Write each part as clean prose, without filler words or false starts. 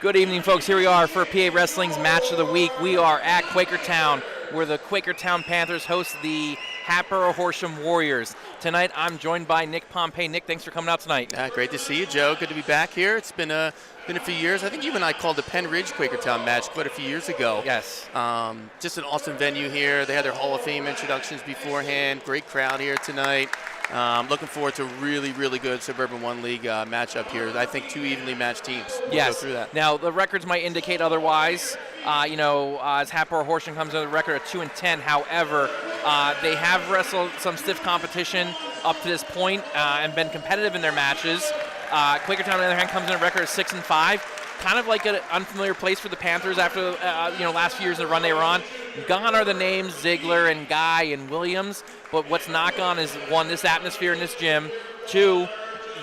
Good evening, folks. Here we are for PA Wrestling's Match of the Week. We are at Quakertown, where the Quakertown Panthers host the Hatboro-Horsham Warriors. Tonight, I'm joined by Nick Pompei. Nick, thanks for coming out tonight. Great to see you, Joe. Good to be back here. It's been a few years. I think you and I called the Penn Ridge Quakertown match quite a few years ago. Yes. Just an awesome venue here. They had their Hall of Fame introductions beforehand. Great crowd here tonight. Looking forward to a really, really good Suburban One League matchup here. I think two evenly matched teams. We'll yes. go through that. Now, the records might indicate otherwise. As Hatboro-Horsham comes in the record of 2-10. However, they have wrestled some stiff competition up to this point and been competitive in their matches. Quakertown, on the other hand, comes in a record of 6-5. Kind of like an unfamiliar place for the Panthers after last few years of the run they were on. Gone are the names Ziegler and Guy and Williams, but what's not gone is, one, this atmosphere in this gym, two,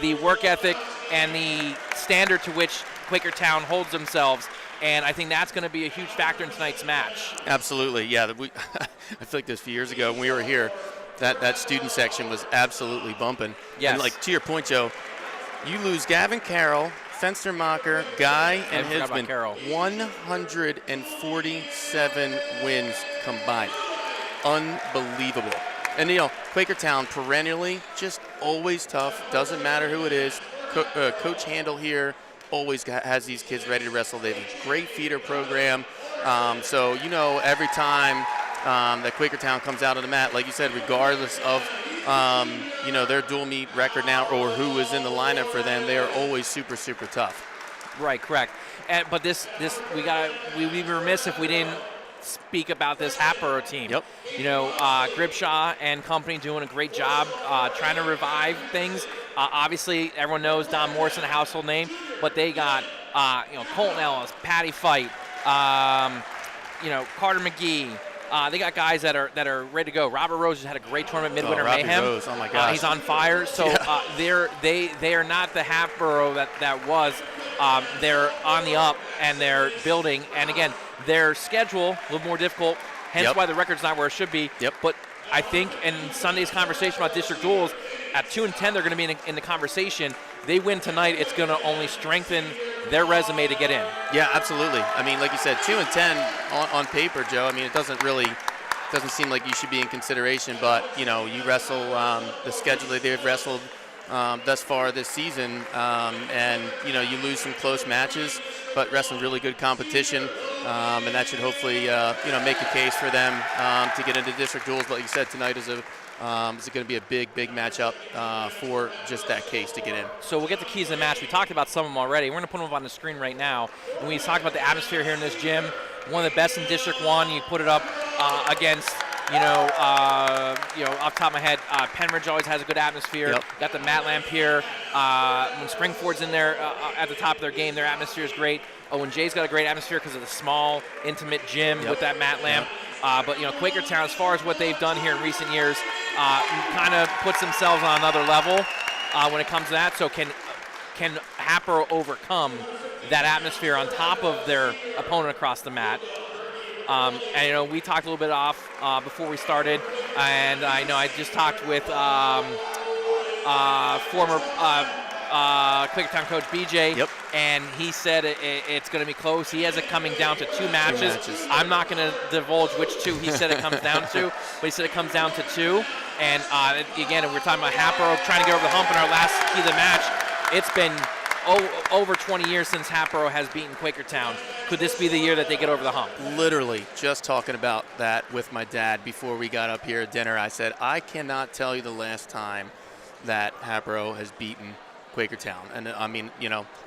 the work ethic and the standard to which Quakertown holds themselves, and I think that's going to be a huge factor in tonight's match. Absolutely, yeah. I feel like this a few years ago when we were here, that student section was absolutely bumping. Yes. And like to your point, Joe, you lose Gavin Carroll, Fenstermacher, Guy, and Hibsman, 147 wins combined. Unbelievable. And, Quakertown perennially just always tough. Doesn't matter who it is. Coach Handel here always has these kids ready to wrestle. They have a great feeder program. So, every time that Quakertown comes out on the mat, like you said, regardless of their dual meet record now or who is in the lineup for them, they are always super, super tough. Right, correct. But we'd be remiss if we didn't speak about this Hatboro team. Yep. Gribshaw and company doing a great job trying to revive things. Obviously, everyone knows Don Morrison, a household name, but they got Colton Ellis, Patty Fight, Carter McGee. They got guys that are ready to go. Robert Rose has had a great tournament, Midwinter Mayhem. Rose. Oh my gosh. He's on fire. So yeah. They are not the Hatboro that was. They're on the up and they're building. And again, their schedule a little more difficult. Hence why the record's not where it should be. Yep. But I think in Sunday's conversation about district duels, at 2-10 they're going to be in the conversation. They win tonight, it's going to only strengthen their resume to get in. Yeah, absolutely. I mean, like you said, 2-10 on paper, Joe. I mean, it doesn't seem like you should be in consideration. But you wrestle the schedule that they've wrestled thus far this season, and you lose some close matches, but wrestle really good competition, and that should hopefully make a case for them to get into district duels. But like you said, tonight is going to be a big matchup for just that case to get in. So we'll get the keys to the match. We talked about some of them already. We're going to put them up on the screen right now. And we talked about the atmosphere here in this gym. One of the best in District 1. You put it up against, off the top of my head, Penridge always has a good atmosphere. Yep. Got the mat lamp here. When Springford's in there at the top of their game, their atmosphere is great. Owen Jay's got a great atmosphere because of the small, intimate gym with that mat lamp. But Quakertown, as far as what they've done here in recent years, kind of puts themselves on another level when it comes to that. So can Hatboro overcome that atmosphere on top of their opponent across the mat? And we talked a little bit off before we started, and I just talked with former Quakertown coach BJ, and he said it's going to be close. He has it coming down to two matches. I'm not going to divulge which two he said it comes down to, but he said it comes down to two. And again, we're talking about Hatboro trying to get over the hump in our last key of the match. It's been over 20 years since Hatboro has beaten Quakertown. Could this be the year that they get over the hump? Literally, just talking about that with my dad before we got up here at dinner. I said, I cannot tell you the last time that Hatboro has beaten Quakertown. And I mean,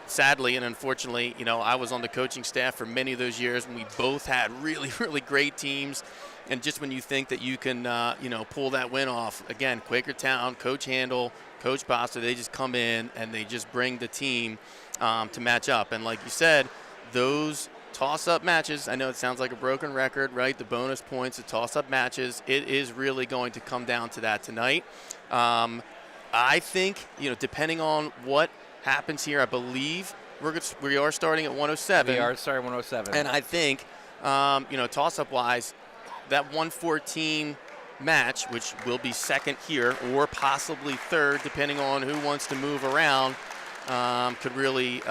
sadly and unfortunately, I was on the coaching staff for many of those years when we both had really, really great teams. And just when you think that you can, pull that win off, again, Quakertown, Coach Handel, Coach Basta, they just come in and they just bring the team to match up. And like you said, those toss-up matches, I know it sounds like a broken record, right? The bonus points, the toss-up matches, it is really going to come down to that tonight. I think, depending on what happens here, I believe we are starting at 107. We are starting at 107. And I think, toss-up wise, that 114 match, which will be second here or possibly third, depending on who wants to move around, could really,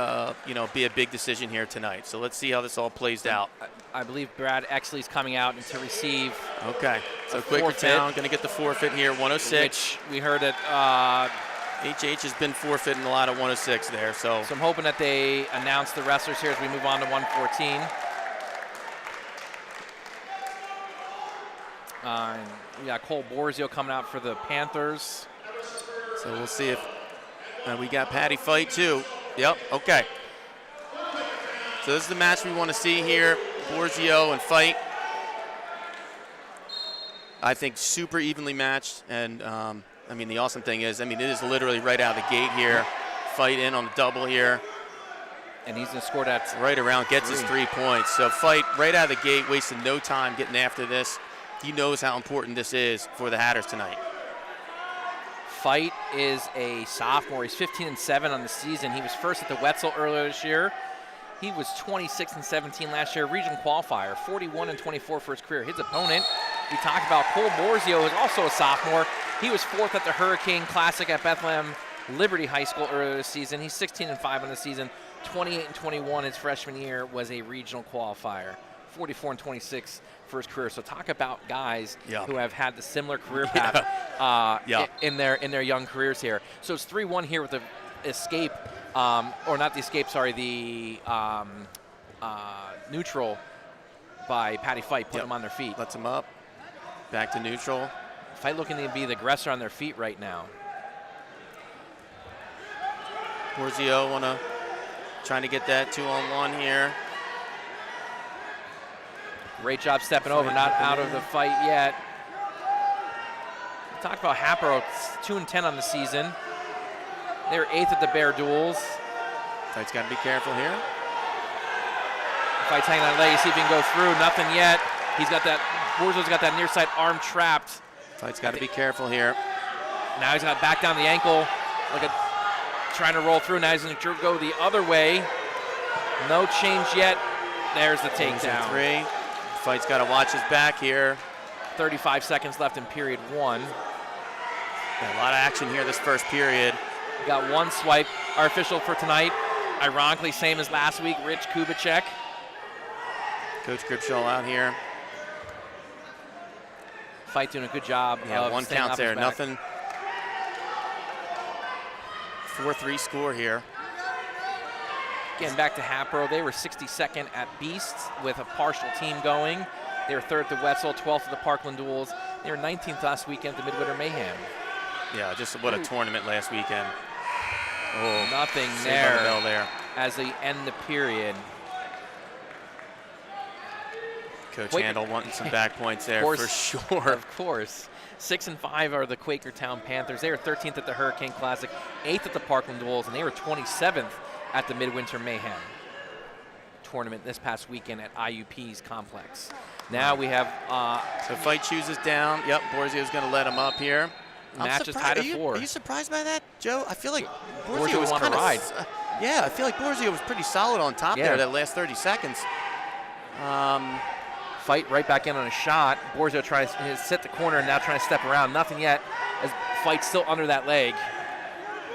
be a big decision here tonight. So let's see how this all plays out. I believe Brad Exley's coming out and to receive. Okay, so Quakertown going to get the forfeit here, 106. Which we heard that HH has been forfeiting a lot at 106 there. So I'm hoping that they announce the wrestlers here as we move on to 114. We got Cole Borzio coming out for the Panthers. So we'll see if we got Patty Fight too. Yep, okay. So this is the match we want to see here, Borzio and Fight. I think super evenly matched, and the awesome thing is, it is literally right out of the gate here. Fight in on the double here. And he's going to score that right around, gets his 3 points. So Fight right out of the gate, wasting no time getting after this. He knows how important this is for the Hatters tonight. Fight is a sophomore. He's 15-7 on the season. He was first at the Wetzel earlier this year. He was 26-17 last year, region qualifier, 41-24 for his career. His opponent, we talked about Cole Borzio, is also a sophomore. He was fourth at the Hurricane Classic at Bethlehem Liberty High School earlier this season. He's 16-5 on the season. 28-21 his freshman year was a regional qualifier. 44-26 for his career. So talk about guys who have had the similar career path in their young careers here. So it's 3-1 here with the escape, or not the escape, sorry, the neutral by Patty Fight, put them on their feet. Lets them up. Back to neutral. Fight looking to be the aggressor on their feet right now. Borzio trying to get that 2-on-1 here. Great job stepping over, not out of the fight yet. We talked about Hatboro, 2-10 on the season. They're 8th at the Bear Duels. Fight's got to be careful here. Fight's hanging on leg, see if he can go through. Nothing yet. Borzio's got that near side arm trapped. Fight's got to be careful here. Now he's got back down the ankle. Trying to roll through. Now he's going to go the other way. No change yet. There's the takedown. 3. Fight's got to watch his back here. 35 seconds left in period 1. Got a lot of action here this first period. We got one swipe. Our official for tonight, ironically, same as last week, Rich Kubicek. Coach Gripshaw out here. Fight doing a good job. Yeah, one count there, nothing. 4-3 score here. Getting back to Hatboro, they were 62nd at Beasts with a partial team going. They were 3rd at the Wetzel, 12th at the Parkland Duels. They were 19th last weekend at the Midwinter Mayhem. Yeah, just what a tournament last weekend. Oh, nothing there as they end the period. Coach Handel wanting some back points there for sure. Of course. 6-5 are the Quakertown Panthers. They were 13th at the Hurricane Classic, 8th at the Parkland Duels, and they were 27th at the Midwinter Mayhem tournament this past weekend at IUP's complex. Now we have so Fight chooses down. Yep, Borzio's going to let him up here. Match is tied at 4. Are you surprised by that, Joe? I feel like Borzio was kind of ride. Yeah, I feel like Borzio was pretty solid on top there that last 30 seconds. Fight right back in on a shot. Borzio tries to sit the corner and now trying to step around. Nothing yet, as Fight's still under that leg.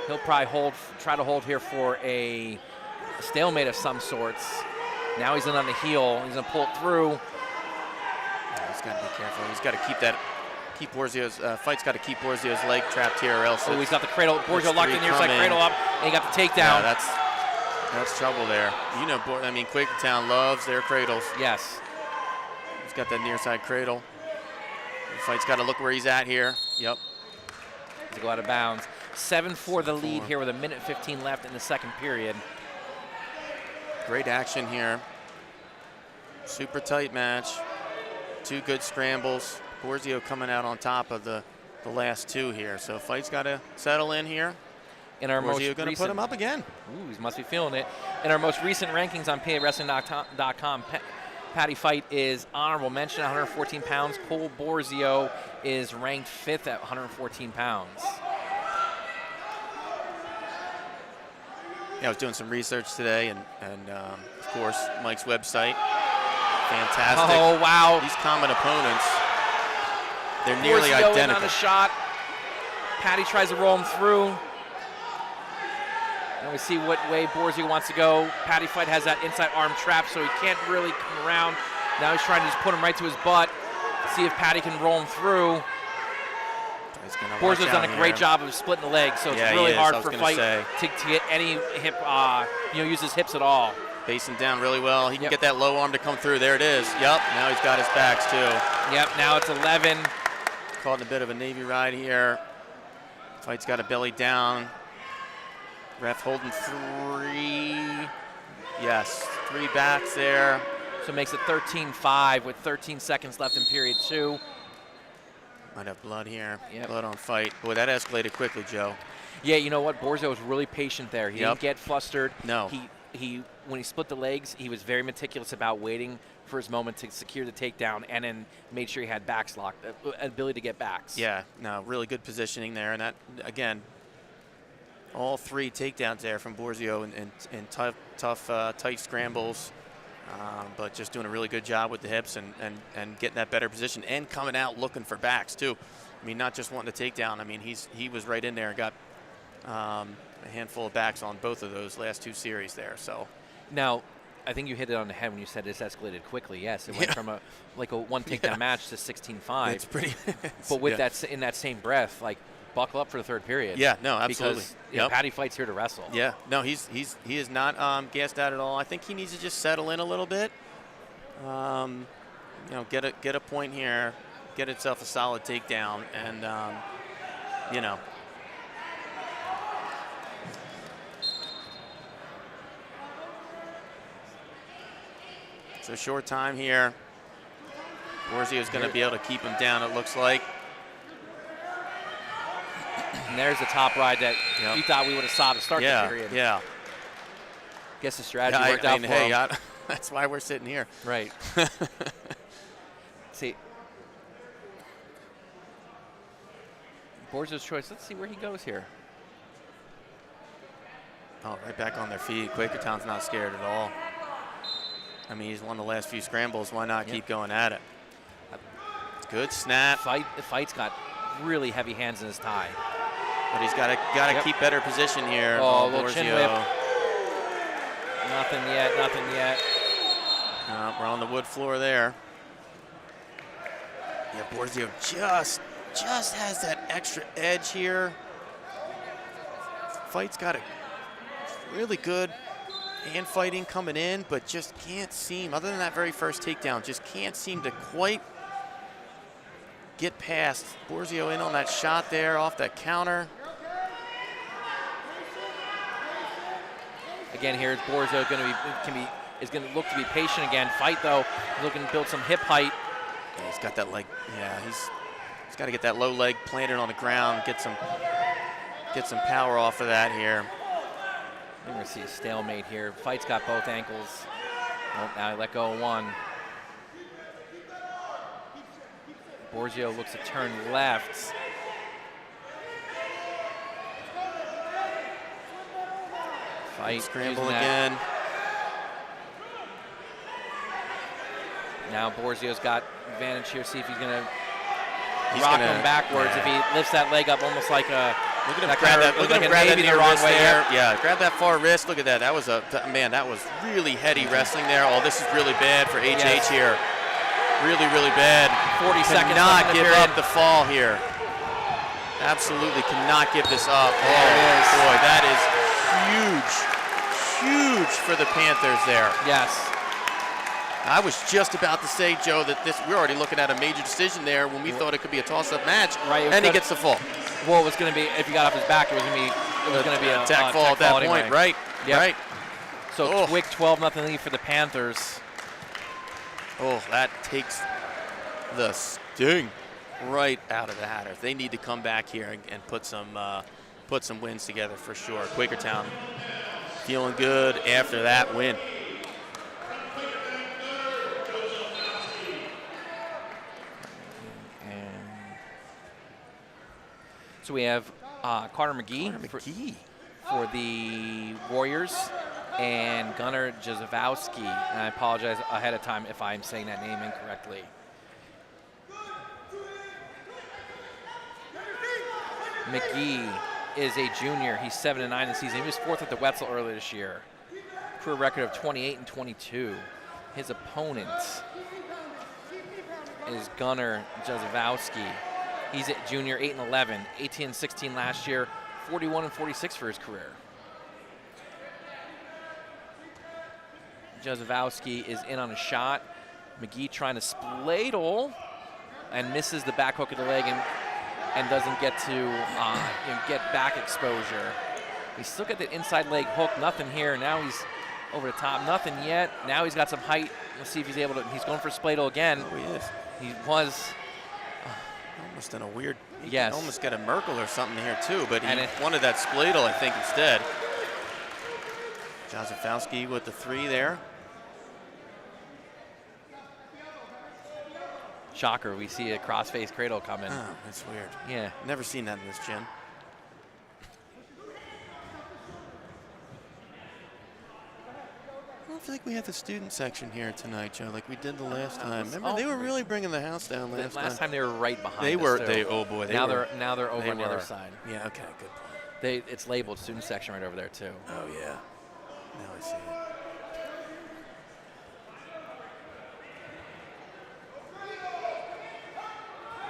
He'll probably try to hold here for a stalemate of some sorts. Now he's in on the heel. He's going to pull it through. Yeah, he's got to be careful. He's got to keep Borzio's, Fight's got to keep Borzio's leg trapped here or else. Oh, he's got the cradle. Borzio locked in the near side cradle up, and he got the takedown. Yeah, that's trouble there. You know, Quakertown loves their cradles. Yes. He's got that near side cradle. Fight's got to look where he's at here. Yep. To go out of bounds. 7-4 the lead here with 1:15 left in the second period. Great action here. Super tight match. 2 good scrambles. Borzio coming out on top of the last 2 here. So Fight's got to settle in here. In our Borzio going to put him up again. Ooh, he must be feeling it. In our most recent rankings on PAWrestling.com, Patty Fight is honorable mention at 114 pounds. Cole Borzio is ranked 5th at 114 pounds. Yeah, I was doing some research today, and of course, Mike's website. Fantastic. Oh, wow. These common opponents, they're nearly Borzio identical. On the shot. Patty tries to roll him through. And we see what way Borzio wants to go. Patty Fight has that inside arm trap, so he can't really come around. Now he's trying to just put him right to his butt. See if Patty can roll him through. Borzio's done a great job of splitting the legs, so it's really hard for Fight to get any hip, use his hips at all. Basing down really well. He can get that low arm to come through. There it is. Yep, now he's got his backs too. Yep, now it's 11. Caught in a bit of a Navy ride here. Fight's got a belly down. Ref holding 3. Yes, 3 backs there. So it makes it 13-5 with 13 seconds left in period 2. Might have blood here. Blood on Fight. Boy, that escalated quickly, Joe. Yeah, you know what? Borzio was really patient there. He didn't get flustered. No. He when he split the legs, he was very meticulous about waiting for his moment to secure the takedown, and then made sure he had backs locked, ability to get backs. Yeah, no, really good positioning there, and that again, all 3 takedowns there from Borzio in tough, tight scrambles. But just doing a really good job with the hips and getting that better position and coming out looking for backs too. I mean, not just wanting to take down. I mean, he was right in there and got a handful of backs on both of those last 2 series there. So now, I think you hit it on the head when you said this escalated quickly. Yes, it went from a 1 takedown match to 16-5. It's pretty. But with that, in that same breath, like, buckle up for the 3rd period. Yeah, no, absolutely. Because Patty Fight's here to wrestle. Yeah, no, he is not gassed out at all. I think he needs to just settle in a little bit. Get a point here, get himself a solid takedown, and So short time here. Borzio's going to be able to keep him down, it looks like. And there's the top ride that you thought we would have saw to start the period. Yeah. Guess the strategy worked out for him. That's why we're sitting here. Right. See, Borzio's choice. Let's see where he goes here. Oh, right back on their feet. Quakertown's not scared at all. I mean, he's won the last few scrambles. Why not keep going at it? Good snap. The Fight's got really heavy hands in his tie. But he's got to keep better position here. Oh, a little chin whip. Nothing yet, nothing yet. We're on the wood floor there. Yeah, Borzio just has that extra edge here. Fight's got a really good hand fighting coming in, but just can't seem, other than that very first takedown, just can't seem to quite get past. Borzio in on that shot there off that counter. Again, here Borzio is going to look to be patient again. Fight though, looking to build some hip height. Yeah, he's got that leg. Yeah, he's got to get that low leg planted on the ground, get some power off of that here. We're going to see a stalemate here. Fight's got both ankles. Oh, now he let go of one. Borzio looks to turn left. Fight scramble again. Now Borzio's got advantage here. See if he's going to rock him backwards. If he lifts that leg up almost like a... Look at him grab that. Look at him grab that near wrist there. Yeah, grab that far wrist. Look at that. That was that was really heady wrestling there. Oh, this is really bad for HH here. Really, really bad. 40 seconds. Cannot give up the fall here. Absolutely cannot give this up. Oh boy, that is huge for the Panthers there. Yes. I was just about to say, Joe, that we're already looking at a major decision there when we thought it could be a toss-up match, and he gets the fall. Well, it was going to be, if he got off his back, it was going to be a attack fall at that point, right? Yep. Right. So quick 12-0 lead for the Panthers. Oh, that takes the sting right out of the Hatters. They need to come back here and put some wins together for sure. Quakertown feeling good after that win. So we have Carter McGee for the Warriors and Gunnar Jazowski. And I apologize ahead of time if I'm saying that name incorrectly. McGee is a junior. He's 7-9 this season. He was 4th at the Wetzel earlier this year. Career record of 28-22. His opponent is Gunnar Jazowski. He's a junior, 8-11, 18-16 last year, 41-46 for his career. Jazowski is in on a shot. McGee trying to spladle and misses the back hook of the leg and doesn't get to get back exposure. He's still got the inside leg hook, nothing here. Now he's over the top, nothing yet. Now he's got some height. Let's see if he's able to, he's going for spladle again. Oh, he is. He was. Almost in a weird, yes. Almost got a Merkel or something here too, but he wanted that spladle, I think, instead. Jazowski with the 3 there. Shocker, we see a cross-face cradle coming. Oh, that's weird. Yeah. Never seen that in this gym. I don't feel like we have the student section here tonight, Joe, like we did the last time. Remember, they were really bringing the house down last time. They were right behind They us, were. too. Oh boy. Now they're over on the other side. Yeah. Okay. Good point. It's labeled student section right over there too. Oh yeah. Now I see it.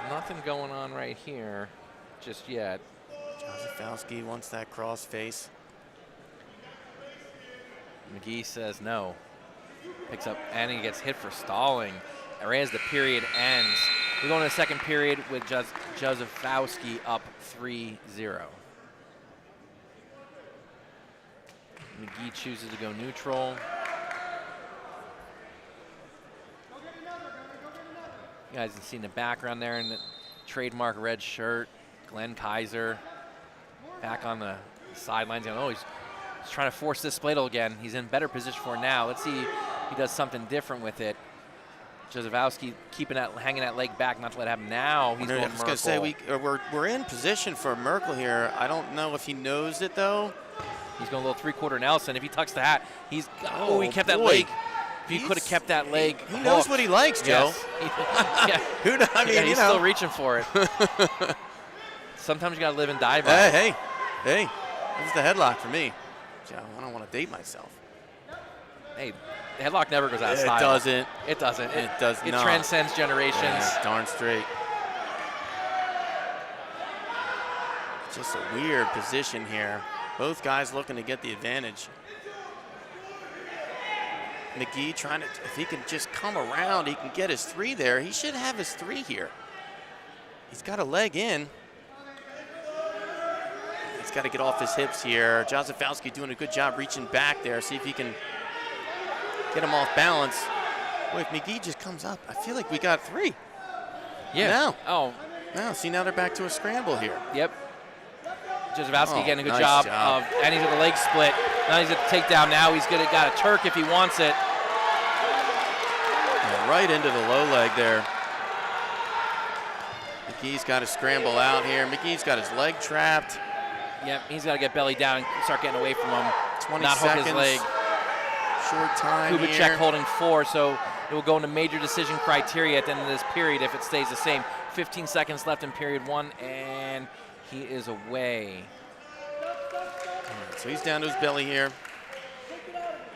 Nothing going on right here just yet. Jazowski wants that cross face. McGee says no. Picks up, and he gets hit for stalling. Right as the period ends. We go into the second period with Jazowski up 3-0. McGee chooses to go neutral. You guys can see in the background there in the trademark red shirt, Glenn Kaiser back on the sidelines. Oh, he's trying to force this spladle again. He's in better position for it now. Let's see if he does something different with it. Jazowski keeping that, hanging that leg back, not to let it happen. Now he's going I was going to say we're in position for Merkel here. I don't know if he knows it though. He's going a little 3/4 Nelson. If he tucks the hat, he kept that leg. If he could have kept that leg, he knows what he likes, Joe. Yes. Yeah. He's still reaching for it. Sometimes you got to live and die by it. Hey, this is the headlock for me. Joe, I don't want to date myself. Hey, the headlock never goes out of style. It doesn't. It doesn't. It does not. It transcends generations. Yeah, darn straight. Just a weird position here. Both guys looking to get the advantage. McGee trying to, if he can just come around, he can get his 3 there. He should have his 3 here. He's got a leg in. He's got to get off his hips here. Jazowski doing a good job reaching back there. See if he can get him off balance. Boy, if McGee just comes up, I feel like we got 3. Yeah. Now. Oh. Now, see, now they're back to a scramble here. Yep. Jazowski getting a good job of, and he's at the leg split. Now he's at the takedown. Now he's got a Turk if he wants it. Yeah, right into the low leg there. McGee's got to scramble out here. McGee's got his leg trapped. Yep, he's got to get belly down and start getting away from him. 20 not seconds. Hook his leg. Short time Kubicek here. holding 4, so it will go into major decision criteria at the end of this period if it stays the same. 15 seconds left in period 1, and he is away. Right, so he's down to his belly here.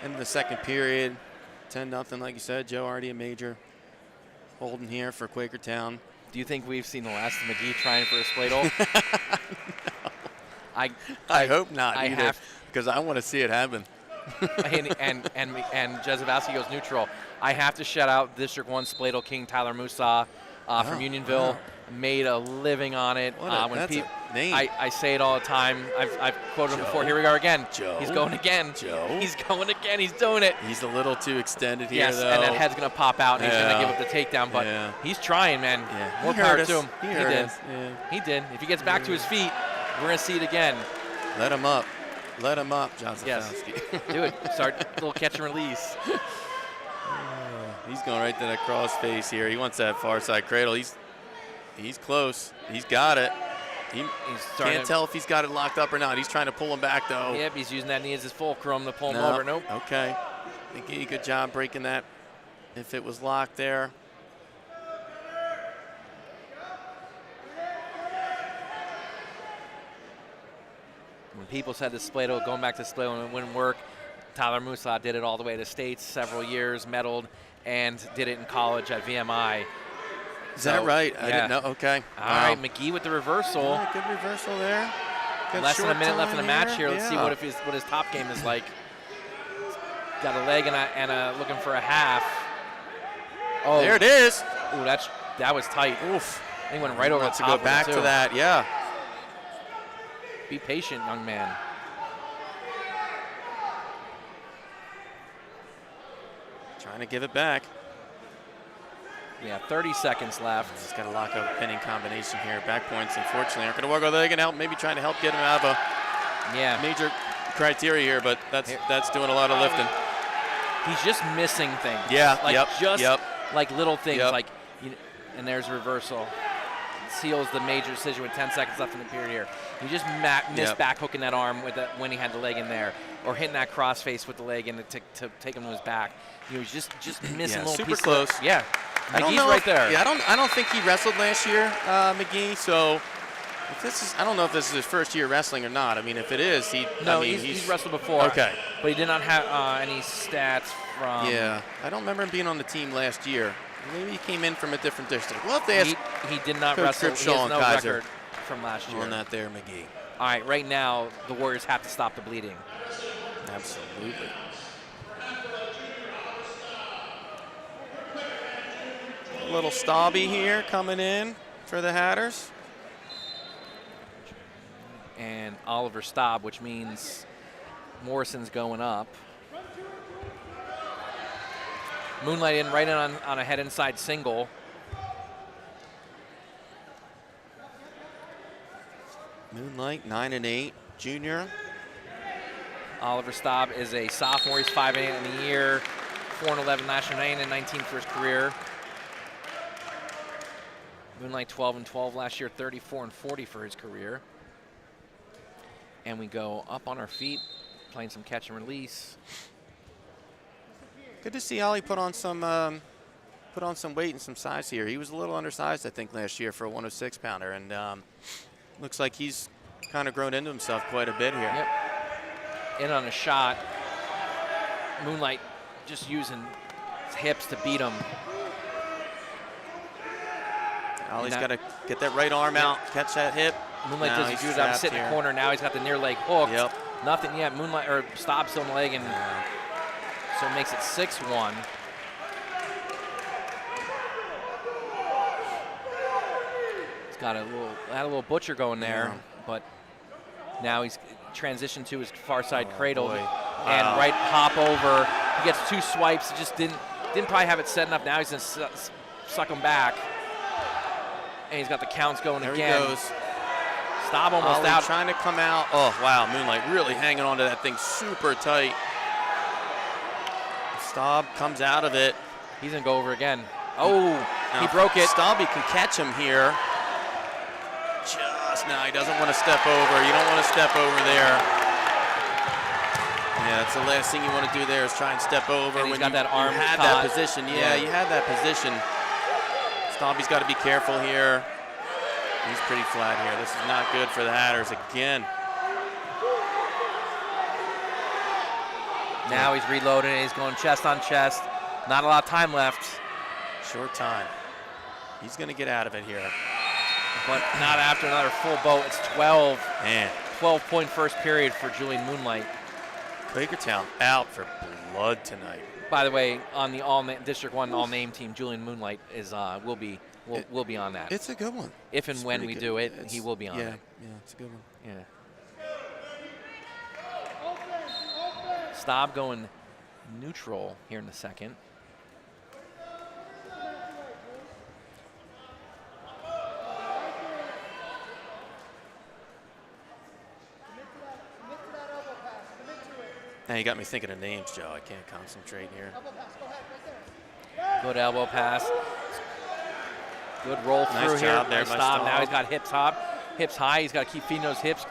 End of the second period. 10-0, like you said. Joe already a major. Holding here for Quakertown. Do you think we've seen the last of McGee trying for a spladle? No. I hope not either, because I want to see it happen. and Jazowski goes neutral. I have to shout out District 1 spladle king Tyler Musa from Unionville. Made a living on it. That's a name. I say it all the time. I've quoted him before. Here we go again. Joe. He's going again. Joe. He's going again. He's doing it. He's a little too extended here, though. And that head's going to pop out, and he's going to give up the takedown. But he's trying, man. Yeah. More power to him. He did. Yeah. He did. If he gets back to his feet, we're going to see it again. Let him up. Let him up, Jazowski. Yes. Do it. Start a little catch and release. He's going right to that cross face here. He wants that far side cradle. He's close. He's got it. He can't tell if he's got it locked up or not. He's trying to pull him back, though. Yep, he's using that knee as his fulcrum to pull him over. Nope. Okay. McGee, good job breaking that if it was locked there. people said the Splato, going back to Splato, it wouldn't work. Tyler Musa did it all the way to States, several years, medaled, and did it in college at VMI. Is that right? I didn't know. Okay. All right, McGee with the reversal. Yeah, good reversal there. Good Less than a minute left in the match here. Let's see Yeah. what his top game is like. Got a leg and a looking for a half. Oh, There it is. Ooh, that was tight. Oof. He went right over the Let's top. go of it, back too. to that. Yeah. Be patient, young man. Trying to give it back. Yeah, 30 seconds left. He's got to lock up a pinning combination here. Back points, unfortunately, aren't going to work. Although they can help, maybe trying to help get him out of a major criteria here, but that's doing a lot of lifting. He's just missing things. Yeah, like like little things. Yep. Like, and there's reversal. Seals the major decision with 10 seconds left in the period here. He just missed back hooking that arm with when he had the leg in there, or hitting that cross face with the leg in to take him to his back. He was just missing little super pieces. close. Yeah, McGee's know right there. Yeah, I don't think he wrestled last year, McGee. So I don't know if this is his first year wrestling or not. I mean, if it is, he's wrestled before. Okay, but he did not have any stats from. Yeah, I don't remember him being on the team last year. Maybe he came in from a different district. We'll have to ask. He did not Coach wrestle. Cripshaw He has and no Kaiser record from last year. on that there, McGee. All right, right now the Warriors have to stop the bleeding. Absolutely. A little Staubby here coming in for the Hatters. And Oliver Staub, which means Morrison's going up. Moonlight in right in on a head inside single. Moonlight, 9-8, junior. Oliver Staub is a sophomore. He's 5-8 in the year, 4-11 last year, 9-19 for his career. Moonlight 12-12 last year, 34-40 for his career. And we go up on our feet, playing some catch and release. Good to see Ollie put on some weight and some size here. He was a little undersized, I think, last year for a 106-pounder, and looks like he's kind of grown into himself quite a bit here. Yep. In on a shot. Moonlight just using his hips to beat him. Ollie's got to get that right arm out, catch that hip. Moonlight doesn't do it. I'm sitting in the corner. Now he's got the near leg hooked. Yep. Nothing yet. Moonlight or Staub's still in the leg, and so it makes it 6-1. He's got a little butcher going there, but now he's transitioned to his far side cradle and right hop over. He gets 2 swipes. He just didn't probably have it set enough. Now he's gonna suck him back, and he's got the counts going there again. He goes. Staub almost Ollie out. Trying to come out. Oh, wow. Moonlight really hanging on to that thing super tight. Staub comes out of it. He's going to go over again. Oh, now he broke it. Staubby can catch him here. Just now. He doesn't want to step over. You don't want to step over there. Yeah, that's the last thing you want to do there is try and step over. And he's when got that arm you had caught. that position. Yeah, you had that position. Staubby's got to be careful here. He's pretty flat here. This is not good for the Hatters again. Now he's reloading. He's going chest on chest. Not a lot of time left. Short time. He's going to get out of it here. But not after another full boat. It's 12. Man. 12-point first period for Julian Moonlight. Quakertown out for blood tonight. By the way, on the District 1 all-name team, Julian Moonlight is will be on that. It's a good one. If and when we do it, he will be on it. Yeah, it's a good one. Yeah. Staub going neutral here in the second. Now you got me thinking of names, Joe. I can't concentrate here. Good elbow pass. Good roll through Nice here. job there by Staub. Now he's got hips high. He's got to keep feeding those hips.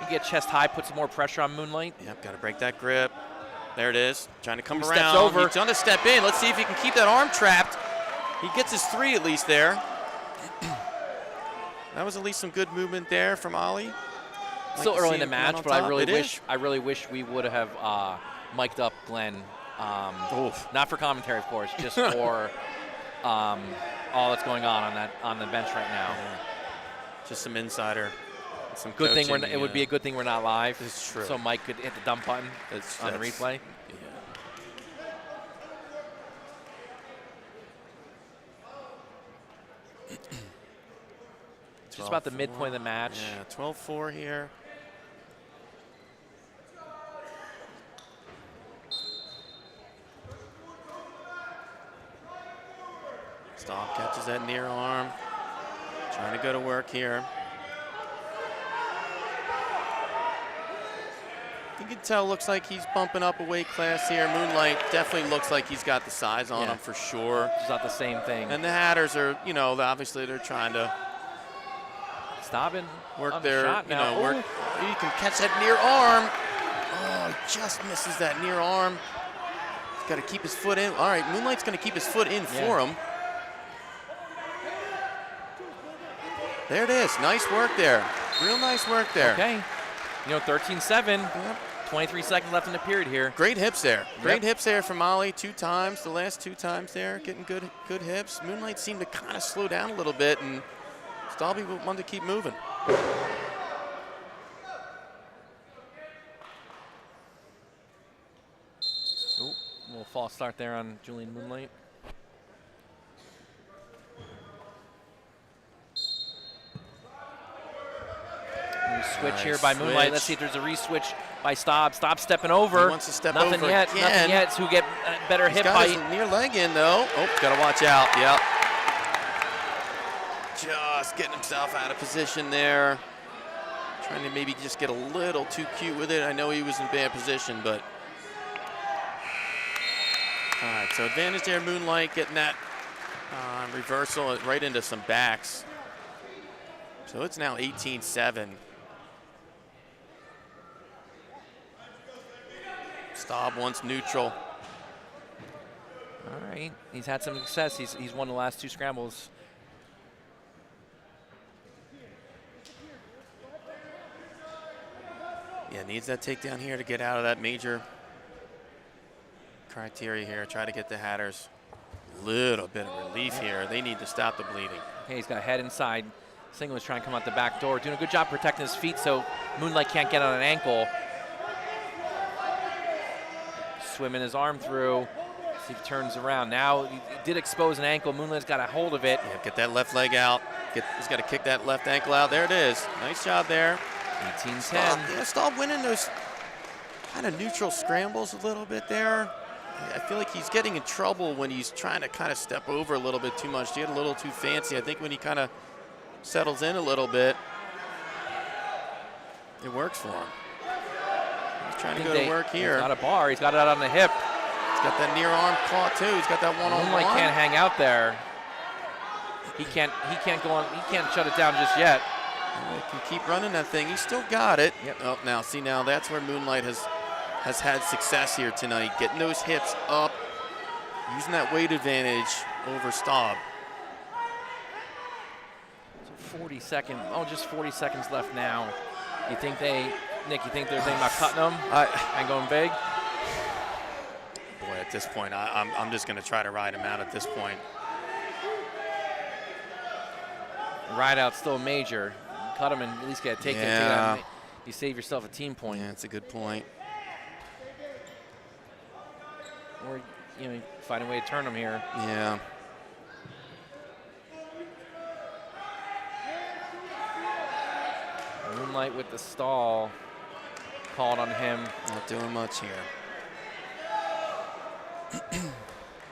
You get chest high, put some more pressure on Moonlight. Yep, got to break that grip. There it is. Trying to come He around. steps over. He's going to step in. Let's see if he can keep that arm trapped. He gets his 3 at least there. That was at least some good movement there from Ollie. Still to early see in the him match, on but I top. really wish we would have mic'd up Glenn. Not for commentary, of course, just for all that's going on the bench right now. Yeah. Just some insider, some good coaching, thing it would be a good thing we're not live. It's true. So Mike could hit the dump button on the replay. Yeah. Just about the midpoint of the match. Yeah, 12-4 here. Staub catches that near arm. Trying to go to work here. You can tell, looks like he's bumping up a weight class here. Moonlight definitely looks like he's got the size on him for sure. It's not the same thing. And the Hatters are, you know, obviously they're trying to work their, shot now. Work. You can catch that near arm. Oh, he just misses that near arm. He's got to keep his foot in. All right, Moonlight's going to keep his foot in for him. There it is. Nice work there. Real nice work there. Okay. 13-7. Yep. 23 seconds left in the period here. Great hips there. Great hips there from Molly 2 times. The last 2 times there, getting good hips. Moonlight seemed to kind of slow down a little bit, and Stalby wanted to keep moving. Ooh, a little false start there on Julian Moonlight. Switch here by Moonlight. Let's see if there's a re-switch by Staub. Staub stepping over. He wants to step Nothing over yet. again. Nothing yet. So get better hip got by. His near leg in though. Oh, gotta watch out. Yep. Just getting himself out of position there. Trying to maybe just get a little too cute with it. I know he was in bad position, but. All right, so advantage there, Moonlight getting that reversal right into some backs. So it's now 18-7. Staub wants neutral. All right, he's had some success. He's won the last 2 scrambles. Yeah, needs that takedown here to get out of that major criteria here. Try to get the Hatters a little bit of relief here. They need to stop the bleeding. Okay, he's got a head inside. Singleton's trying to come out the back door. Doing a good job protecting his feet so Moonlight can't get on an ankle. Swimming his arm through. See if he turns around. Now he did expose an ankle. Moonlight's got a hold of it. Yeah, get that left leg out. He's got to kick that left ankle out. There it is. Nice job there. 18-10. Yeah, Staub winning those kind of neutral scrambles a little bit there. I feel like he's getting in trouble when he's trying to kind of step over a little bit too much. He get a little too fancy. I think when he kind of settles in a little bit, it works for him. He's trying to go to work here. He's got a bar. He's got it out on the hip. He's got that near arm caught too. He's got that one-on-one. Moonlight can't hang out there. He can't go on. He can't shut it down just yet. He can keep running that thing. He's still got it. Yep. Oh, now that's where Moonlight has had success here tonight. Getting those hips up, using that weight advantage over Staub. 40 seconds. Oh, just 40 seconds left now. You think Nick, you think they're thinking about cutting them and going big? Boy, at this point, I'm just going to try to ride him out at this point. Ride out's still major. Cut him and at least get a takedown. Yeah. You save yourself a team point. Yeah, that's a good point. Or, find a way to turn him here. Yeah. Moonlight with the stall called on him. Not doing much here.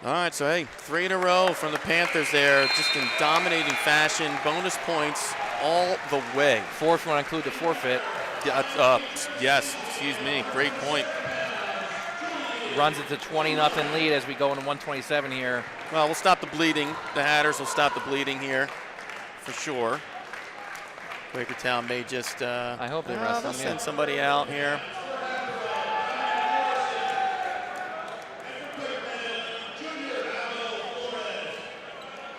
All right, so hey, 3 in a row from the Panthers there, just in dominating fashion. Bonus points all the way. 4th one, include the forfeit. Yes, excuse me, great point. Runs it to 20-0 lead as we go into 127 here. Well, we'll stop the bleeding. The Hatters will stop the bleeding here, for sure. Quakertown may just I hope they rest they'll him, send somebody out here.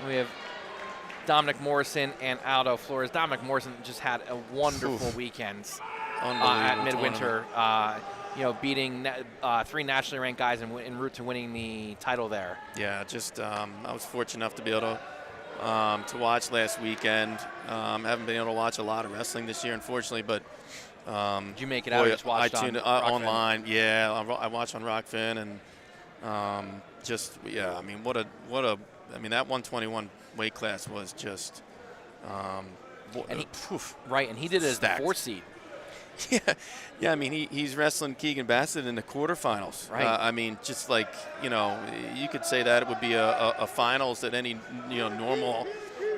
We have Dominic Morrison and Aldo Flores. Dominic Morrison just had a wonderful weekend. at Midwinter. Beating 3 nationally ranked guys en route to winning the title there. Yeah, just I was fortunate enough to be able to watch last weekend. Haven't been able to watch a lot of wrestling this year, unfortunately, but did you make it out? Or just watched I tuned online. Yeah, I watched on Rockfin, and I mean, that 121 weight class was just and he did it as the 4th seed. Yeah. I mean, he's wrestling Keegan Bassett in the quarterfinals. Right. I mean, just like you could say that it would be a finals at any normal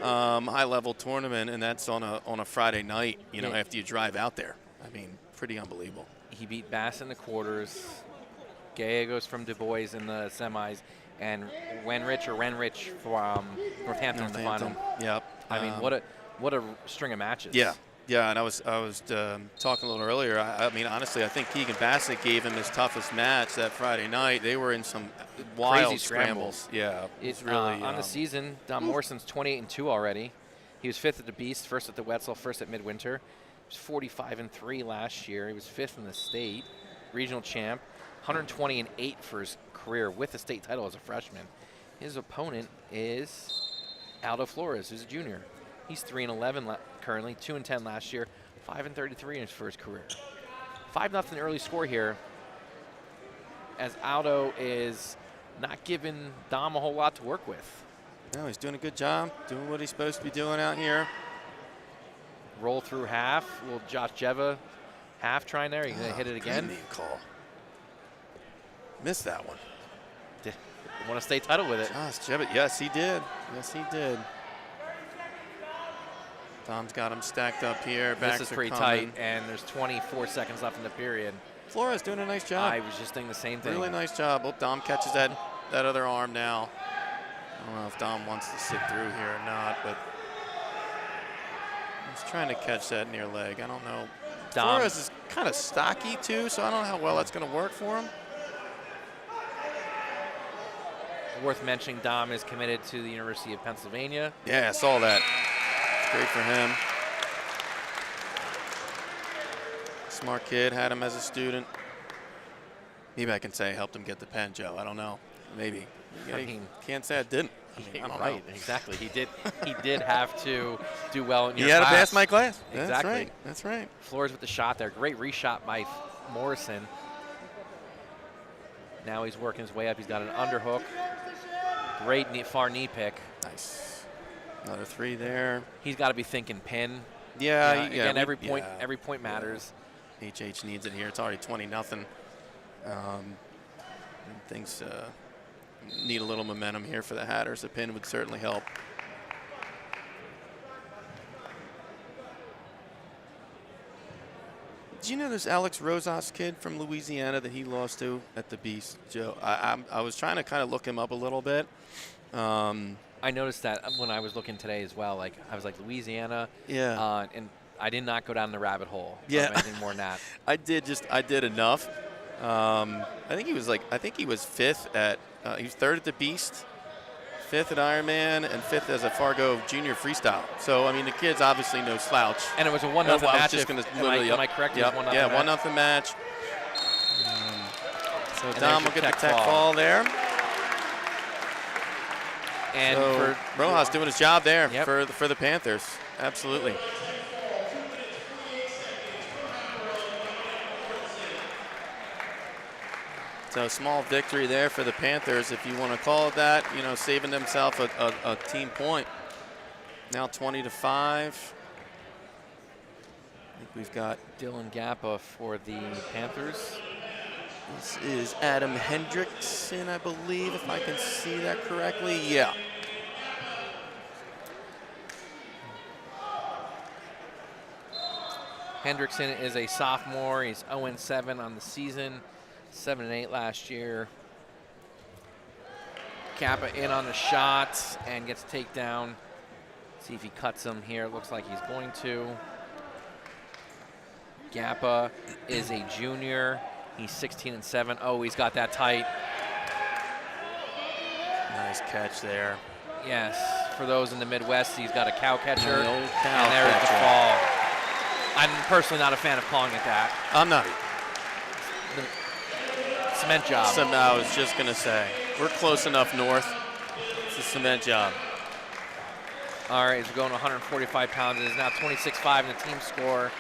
high-level tournament, and that's on a Friday night. After you drive out there. I mean, pretty unbelievable. He beat Bass in the quarters, Gallegos from Du Bois in the semis, and Wenrich from Northampton in the final. Yep. I mean, what a string of matches. Yeah, and I was talking a little earlier. I mean, honestly, I think Keegan Bassett gave him his toughest match that Friday night. They were in some wild crazy scrambles. Yeah, it's really on the season. Don Morrison's 28-2 already. He was 5th at the Beast, 1st at the Wetzel, 1st at Midwinter. He was 45-3 last year. He was 5th in the state, regional champ. 120-8 for his career with the state title as a freshman. His opponent is Aldo Flores, who's a junior. He's 3-11 currently, 2-10 last year, 5-33 in his first career. 5-0 early score here, as Aldo is not giving Dom a whole lot to work with. No, he's doing a good job, doing what he's supposed to be doing out here. Roll through half, little Josh Jeva half trying there. He's gonna hit it again. Great name call. Missed that one. Won a state title with it. Josh Jeva, yes he did. Yes he did. Tom's got him stacked up here. This is pretty tight, and there's 24 seconds left in the period. Flores doing a nice job. I was just thinking the same thing. Really nice job. Oh, Dom catches that other arm now. I don't know if Dom wants to sit through here or not, but he's trying to catch that near leg. I don't know. Flores is kind of stocky too, so I don't know how well that's going to work for him. Worth mentioning, Dom is committed to the University of Pennsylvania. Yeah, I saw that. Great for him. Smart kid, had him as a student. Maybe I can say I helped him get the pen, Joe. I don't know. Maybe. I mean, can't say I didn't. I don't know. Exactly. He did have to do well in your class. He had to pass my class. Exactly. That's right. Flores with the shot there. Great reshot by Morrison. Now he's working his way up. He's got an underhook. Great far knee pick. Nice. Another 3 there. He's got to be thinking pin. Yeah. Again, every point matters. HH needs it here. It's already 20-0. Things need a little momentum here for the Hatters. A pin would certainly help. Did you know this Alex Rosas kid from Louisiana that he lost to at the Beast, Joe? I was trying to kind of look him up a little bit. I noticed that when I was looking today as well. Like I was like Louisiana. Yeah. And I did not go down the rabbit hole. Yeah. Anything more than that. I did enough. I think he was 5th at. He was 3rd at the Beast, 5th at Ironman, and 5th as a Fargo junior freestyle. So I mean, the kid's obviously no slouch. And it was a 1-0 match. Am I correct? Yep. It was 1-0 yeah, match. 1-0 match. So Dom will get the tech fall there. And so Rojas doing his job there yep. for the Panthers. Absolutely. So small victory there for the Panthers, if you want to call it that. Saving themselves a team point. Now 20-5. I think we've got Dylan Gappa for the Panthers. This is Adam Hendrickson, I believe, if I can see that correctly. Yeah. Hendrickson is a sophomore. He's 0-7 on the season, 7-8 last year. Kappa in on the shot and gets a takedown. See if he cuts him here. Looks like he's going to. Gappa is a junior. He's 16-7. Oh, he's got that tight. Nice catch there. Yes, for those in the Midwest, he's got a cow catcher. The old cow and there's catcher. the fall. I'm personally not a fan of calling it that. I'm not. Cement job. I was just going to say, we're close enough north. It's a cement job. All right, he's going 145 pounds. It is now 26-5 in the team score.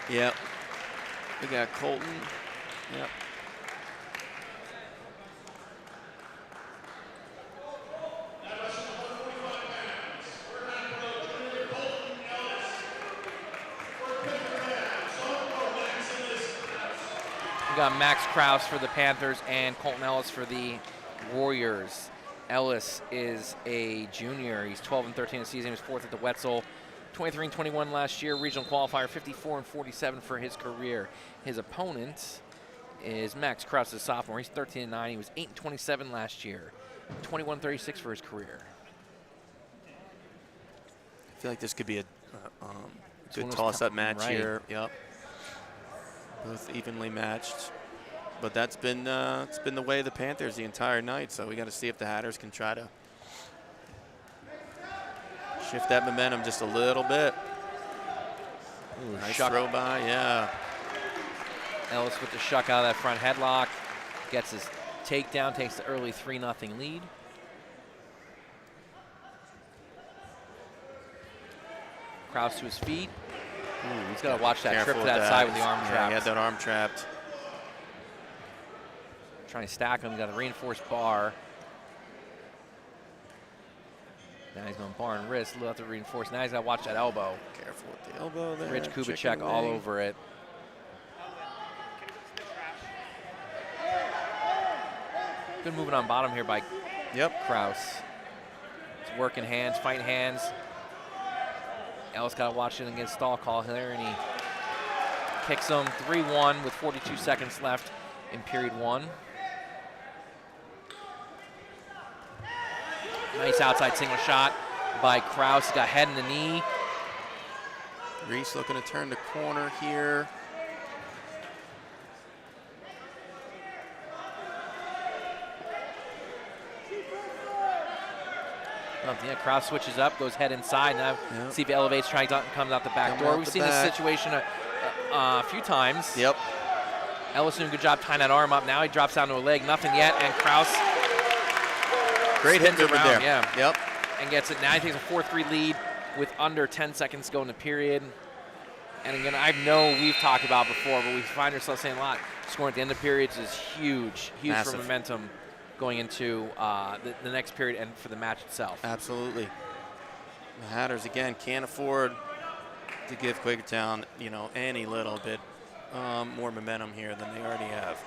Yep. We got Colton. Yep. We got Max Krause for the Panthers and Colton Ellis for the Warriors. Ellis is a junior. He's 12-13 in the season. He was fourth at the Wetzel. 23-21 last year. Regional qualifier, 54-47 for his career. His opponent is Max Krause, a sophomore. He's 13-9. He was 8-27 last year. 21-36 for his career. I feel like this could be a good toss-up match here. Yep. Both evenly matched. But that's been it's been the way of the Panthers the entire night, so we got to see if the Hatters can try to shift that momentum just a little bit. Ooh, nice throw by, yeah. Ellis with the shuck out of that front headlock. Gets his takedown, takes the early 3-0 lead. Krause to his feet. Ooh, he's got to watch that trip to that side with the arm trap. He had that arm trapped. Trying to stack him. He's got a reinforced bar. Now he's going bar and wrist. A little have to reinforce. Now he's got to watch that elbow. Careful with the elbow there. Rich Kubicek all over it. Good moving on bottom here by Krause. It's working hands, fighting hands. Ellis got to watch it and get a stall call here, and he kicks him 3-1 with 42 seconds left in period 1. Nice outside single shot by Krause. Got head in the knee. Reese looking to turn the corner here. Yeah, Krause switches up, goes head inside. Now see if he elevates, tries to come out the back door. We've seen this situation a few times. Yep. Ellis doing a good job tying that arm up. Now he drops down to a leg, nothing yet, and Krause great hit over there. Yeah. Yep. And gets it. Now he takes a 4-3 lead with under 10 seconds to go in the period. And again, I know we've talked about before, but we find ourselves saying a lot. Scoring at the end of periods is huge, Massive. for momentum going into the next period and for the match itself. Absolutely. The Hatters, again, can't afford to give Quakertown, any little bit more momentum here than they already have.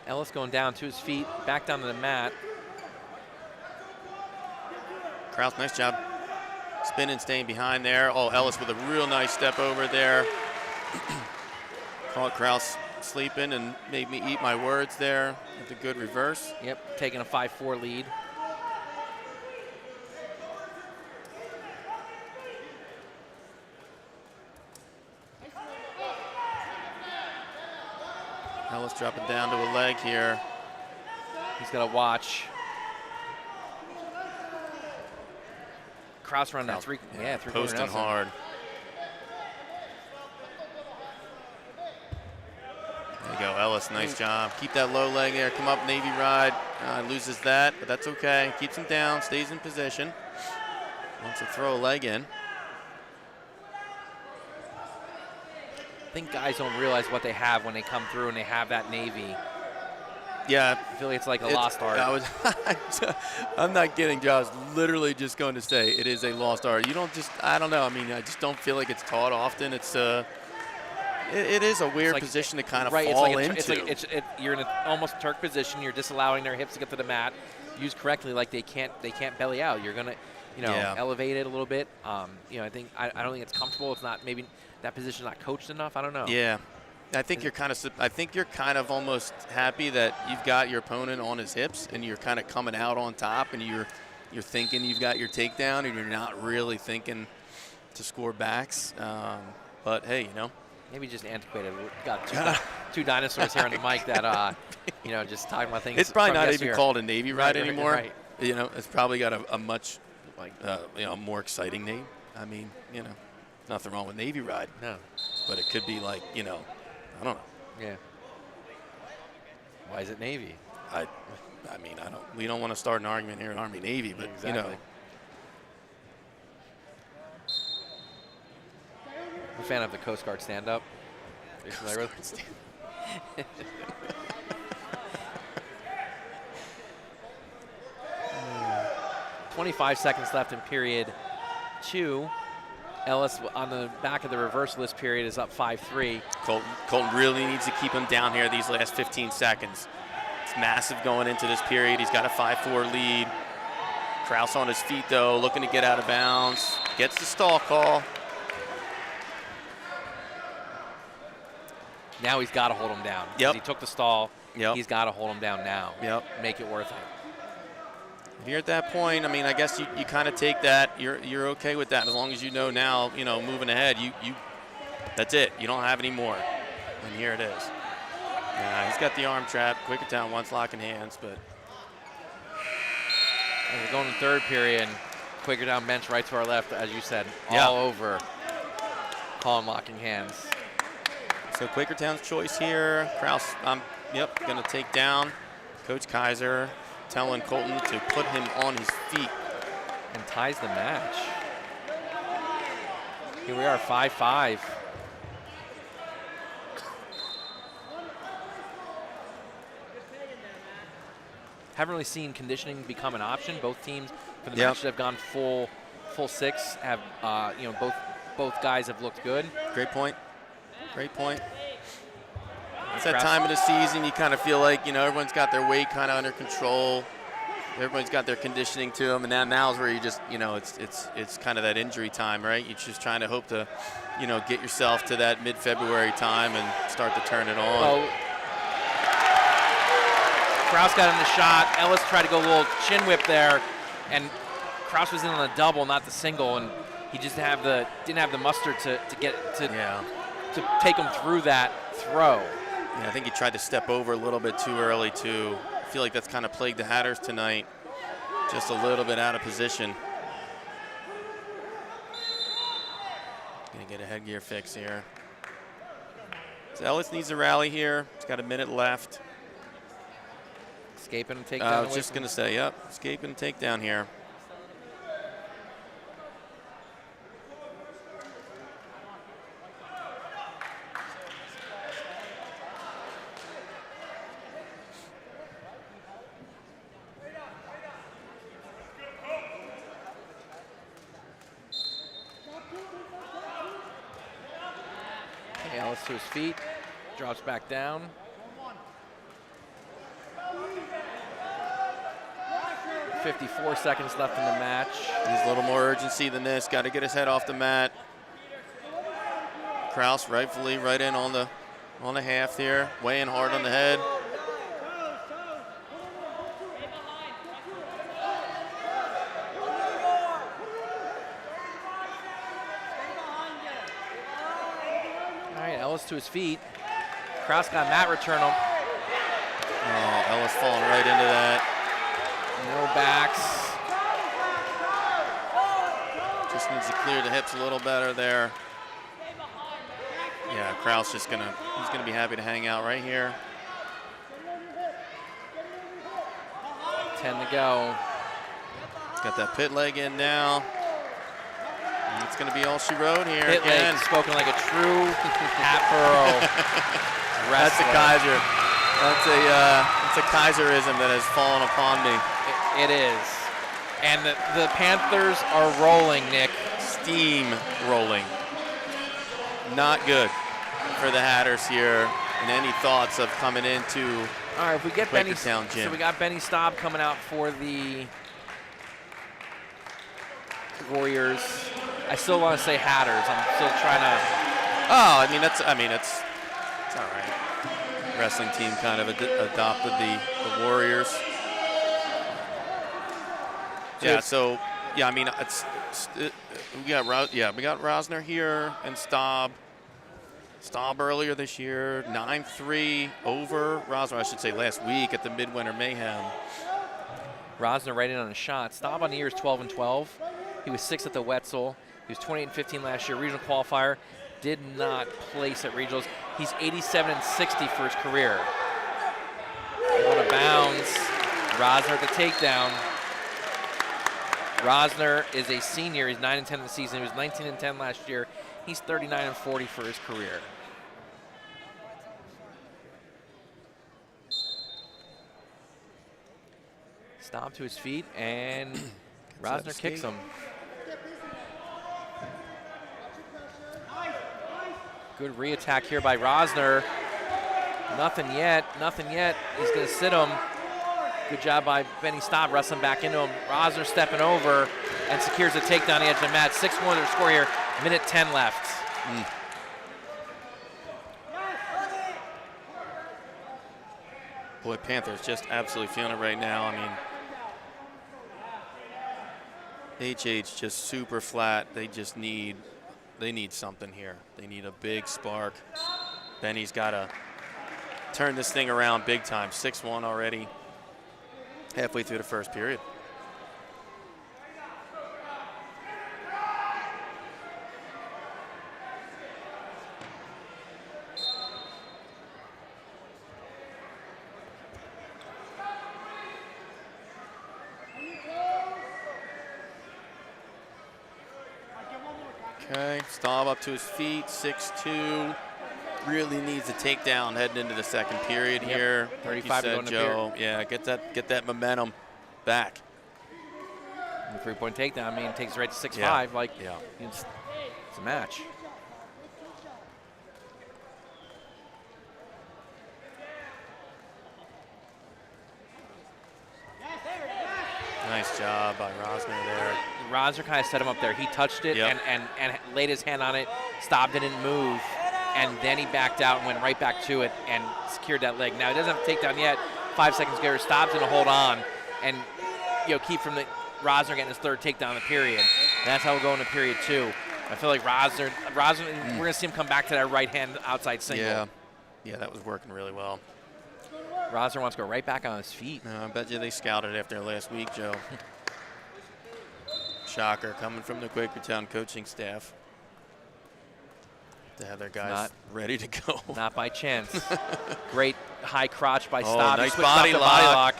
Ellis going down to his feet, back down to the mat. Krause, nice job. Spinning, staying behind there. Oh, Ellis with a real nice step over there. Caught Krause sleeping and made me eat my words there with a good reverse. Yep, taking a 5-4 lead. Ellis dropping down to a leg here. He's got to watch. Krause running that three posting hard. There you go, Ellis, nice job. Keep that low leg there, come up, Navy ride. Loses that, but that's okay. Keeps him down, stays in position. Wants to throw a leg in. I think guys don't realize what they have when they come through and they have that Navy. Yeah. I feel like it's like a lost art. I'm not kidding, Josh. Literally just going to say it is a lost art. You don't just, I don't know. I mean, I just don't feel like it's taught often. It's it is a weird position to kind of fall into. You're in an almost Turk position. You're disallowing their hips to get to the mat. Used correctly, like they can't belly out. You're gonna, elevate it a little bit. I think I don't think it's comfortable. It's not, maybe that position's not coached enough. I don't know. Yeah. I think you're kind of almost happy that you've got your opponent on his hips and you're kind of coming out on top and you're thinking you've got your takedown and you're not really thinking to score backs. But hey, maybe just antiquated. We've got two dinosaurs here on the mic that just talking about things. It's probably not yesteryear. even called a Navy ride anymore. Right. It's probably got a much more exciting name. I mean, nothing wrong with Navy ride. No. But it could be like, I don't know. Yeah. Why is it Navy? We don't want to start an argument here in Army Navy, but Exactly. I'm a fan of the Coast Guard stand-up. Are you familiar with it? 25 seconds left in period 2. Ellis on the back of the reversal this period is up 5-3. Colton really needs to keep him down here these last 15 seconds. It's massive going into this period. He's got a 5-4 lead. Kraus on his feet, though, looking to get out of bounds. Gets the stall call. Now he's got to hold him down. Yep. He took the stall. Yep. He's got to hold him down now. Yep. Make it worth it. If you're at that point, I guess you kind of take that. You're okay with that as long as you know now, moving ahead, you that's it. You don't have any more. And here it is. He's got the arm trap. Quakertown wants locking hands, but As we're going to third period, Quakertown bench right to our left, as you said, all over. Calling locking hands. So Quakertown's choice here. Kraus, going to take down Coach Kaiser, telling Colton to put him on his feet. And ties the match. Here we are, 5-5. Haven't really seen conditioning become an option. Both teams for the match that have gone full 6 have, both guys have looked good. Great point. It's that time of the season you kind of feel like, everyone's got their weight kind of under control. Everyone's got their conditioning to them, and now's where you just, it's kind of that injury time, right? You're just trying to hope to, get yourself to that mid-February time and start to turn it on. Kraus got in the shot. Ellis tried to go a little chin whip there, and Kraus was in on the double, not the single, and he just didn't have the muster to take him through that throw. Yeah, I think he tried to step over a little bit too early too. I feel like that's kind of plagued the Hatters tonight. Just a little bit out of position. Gonna get a headgear fix here. So Ellis needs a rally here. He's got a minute left. Escaping and takedown. I was just gonna say, escaping and takedown here. Ellis to his feet, drops back down. .54 seconds left in the match. Needs a little more urgency than this. Got to get his head off the mat. Kraus rightfully right in on the half here, weighing hard on the head. Ellis to his feet. Kraus got mat return him. Oh, Ellis falling right into that. No backs. Just needs to clear the hips a little better there. Yeah, Kraus he's gonna be happy to hang out right here. 10 to go. Got that pit leg in now. And it's going to be all she wrote here. Pit leg, spoken like a true Hatboro wrestler. That's a Kaiser. That's a Kaiserism that has fallen upon me. It is. And the Panthers are rolling, Nick. Steam rolling. Not good for the Hatters here. And any thoughts of coming into all right, if we get Quakertown Gym. So we got Benny Staub coming out for the Warriors. I still want to say Hatters. I'm still trying to. Oh, it's all right. Wrestling team kind of adopted the Warriors. we got Rosner here and Staub. Staub earlier this year, 9-3 over Rosner, I should say last week at the Midwinter Mayhem. Rosner right in on a shot. Staub on the year is 12-12. He was 6th at the Wetzel. He was 28-15 last year. Regional qualifier. Did not place at regionals. He's 87-60 for his career. Out of bounds. Rosner at the takedown. Rosner is a senior. He's 9-10 in the season. He was 19-10 last year. He's 39-40 for his career. Staub to his feet, and Rosner kicks him. Good re-attack here by Rosner. Nothing yet, nothing yet. He's going to sit him. Good job by Benny Staub wrestling back into him. Rosner stepping over and secures a takedown the edge of the mat. 6-1 their score here, minute 10 left. Boy, Panthers just absolutely feeling it right now. I mean, HH just super flat. They need something here. They need a big spark. Benny's got to turn this thing around big time. 6-1 already, halfway through the first period. Okay, Staub up to his feet, 6'2". Really needs a takedown heading into the second period here. 35 like you said, Joe. Yeah, get that momentum back. The 3-point takedown, I mean, takes it right to 6-5. Yeah. Like, it's a match. Nice job by Rosner there. Rosner kind of set him up there. He touched it and laid his hand on it. Staub didn't move, and then he backed out and went right back to it and secured that leg. Now he doesn't have a takedown yet. 5 seconds ago, Staub's going to hold on and keep from the Rosner getting his third takedown in the period. And that's how we'll go into period 2. I feel like Rosner, we're going to see him come back to that right hand outside single. Yeah, that was working really well. Rosner wants to go right back on his feet. I bet you they scouted after last week, Joe. Shocker, coming from the Quakertown coaching staff to have their guys ready to go. Not by chance. Great high crotch by Staub. Nice body lock.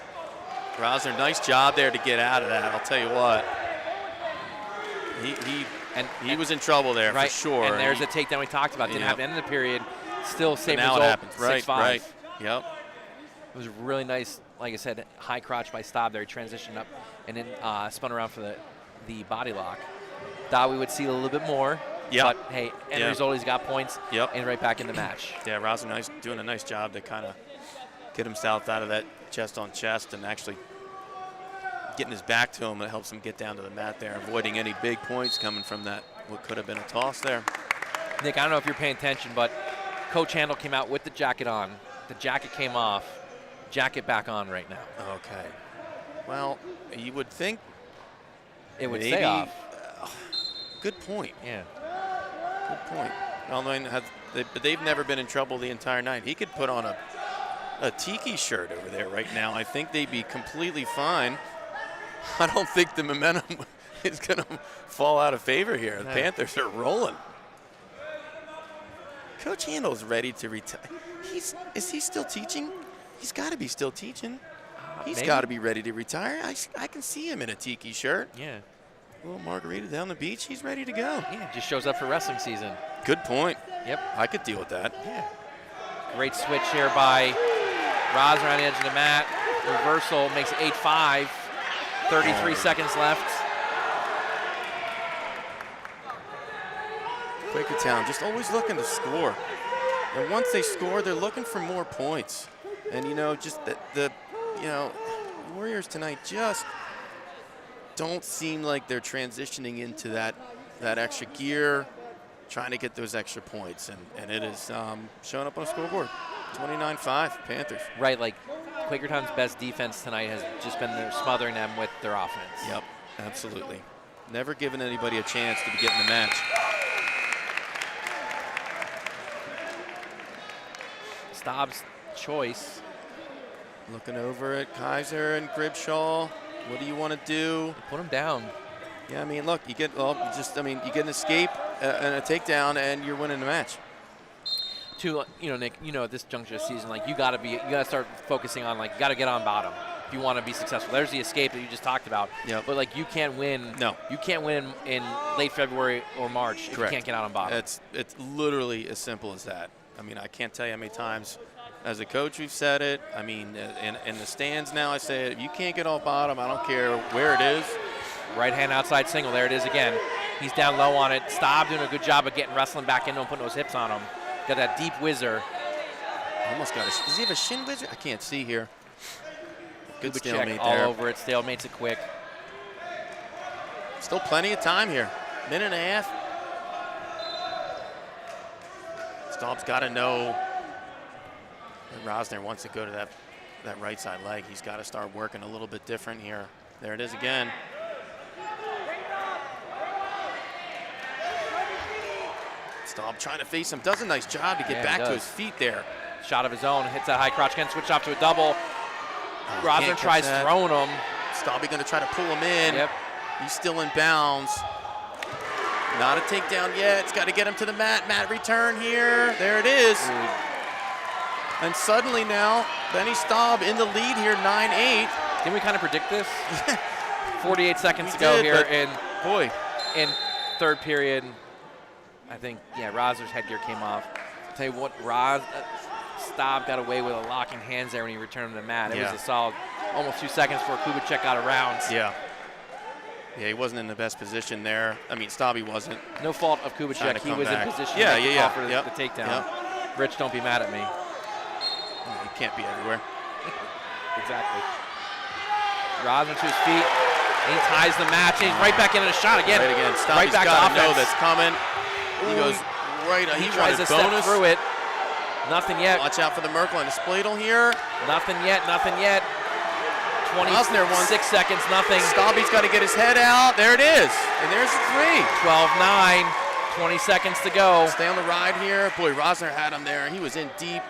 Rosner, nice job there to get out of that. I'll tell you what. He was in trouble there for sure. And there's a takedown we talked about. Didn't have the end of the period. Still same result. Now it happens. 6-5. Right. Yep. It was really nice, like I said, high crotch by Staub there. He transitioned up and then spun around for the body lock. Thought we would see a little bit more. Yeah. But, hey, end result, he's got points. Yep. And right back in the match. Yeah, Rosner doing a nice job to kind of get himself out of that chest on chest and actually getting his back to him. That helps him get down to the mat there, avoiding any big points coming from that, what could have been a toss there. Nick, I don't know if you're paying attention, but Coach Handel came out with the jacket on. The jacket came off. Jacket back on right now. Okay. Well, you would think it would stay off. Good point. Yeah. Good point. But they've never been in trouble the entire night. He could put on a tiki shirt over there right now. I think they'd be completely fine. I don't think the momentum is going to fall out of favor here. The Panthers are rolling. Coach Handel's ready to retire. Is he still teaching? He's got to be still teaching. He's got to be ready to retire. I can see him in a tiki shirt. Yeah. A little margarita down the beach. He's ready to go. Yeah, just shows up for wrestling season. Good point. Yep. I could deal with that. Yeah. Great switch here by Rosner on the edge of the mat. Reversal makes it 8-5. 33 seconds left. Quakertown just always looking to score. And once they score, they're looking for more points. And, just the Warriors tonight just don't seem like they're transitioning into that extra gear, trying to get those extra points. And it is showing up on a scoreboard. 29-5, Panthers. Right, like Quakertown's best defense tonight has just been smothering them with their offense. Yep, absolutely. Never given anybody a chance to be getting the match. Staub's choice. Looking over at Kaiser and Gribshaw. What do you want to do? Put him down. Yeah, I mean, look, you get you get an escape and a takedown, and you're winning the match. Nick, at this juncture of the season, like you gotta start focusing on, like, you gotta get on bottom if you want to be successful. There's the escape that you just talked about. Yep. But like you can't win. No. You can't win in late February or March if you can't get out on bottom. It's literally as simple as that. I mean, I can't tell you how many times as a coach we've said it. I mean, in the stands now I say it. If you can't get off bottom, I don't care where it is. Right hand outside single. There it is again. He's down low on it. Staub doing a good job of getting wrestling back into him, putting those hips on him. Got that deep whizzer. Almost got does he have a shin whizzer? I can't see here. Good Check stalemate all there. over it. Stalemates it quick. Still plenty of time here. Minute and a half. Staub's got to know that Rosner wants to go to that right side leg. He's got to start working a little bit different here. There it is again. Staub trying to face him. Does a nice job to get back to his feet there. Shot of his own. Hits that high crotch. Can switch off to a double. Rosner tries throwing him. Staubby going to try to pull him in. Yep. He's still in bounds. Not a takedown yet. It's got to get him to the mat. Mat return here. There it is. Ooh. And suddenly now, Benny Staub in the lead here, 9-8. Didn't we kind of predict this? 48 seconds to go here in third period. I think, Rosner's headgear came off. I'll tell you what, Staub got away with a locking hands there when he returned to the mat. It was a solid almost 2 seconds before Kubicek got around. Yeah. Yeah, he wasn't in the best position there. I mean, Staubby wasn't. No fault of Kubicek. He was in position to offer the takedown. Yep. Rich, don't be mad at me. Well, he can't be everywhere. Exactly. Rosner to his feet. And he ties the match. And he's right back into the shot again. Right again. Staubby's got to know that's coming. He goes right. He tries to step through it. Nothing yet. Watch out for the Merkel and the Spladle here. Nothing yet. 26 seconds, nothing. Staubby's got to get his head out. There it is. And there's the 3. 12-9. 20 seconds to go. Stay on the ride here. Boy, Rosner had him there. He was in deep.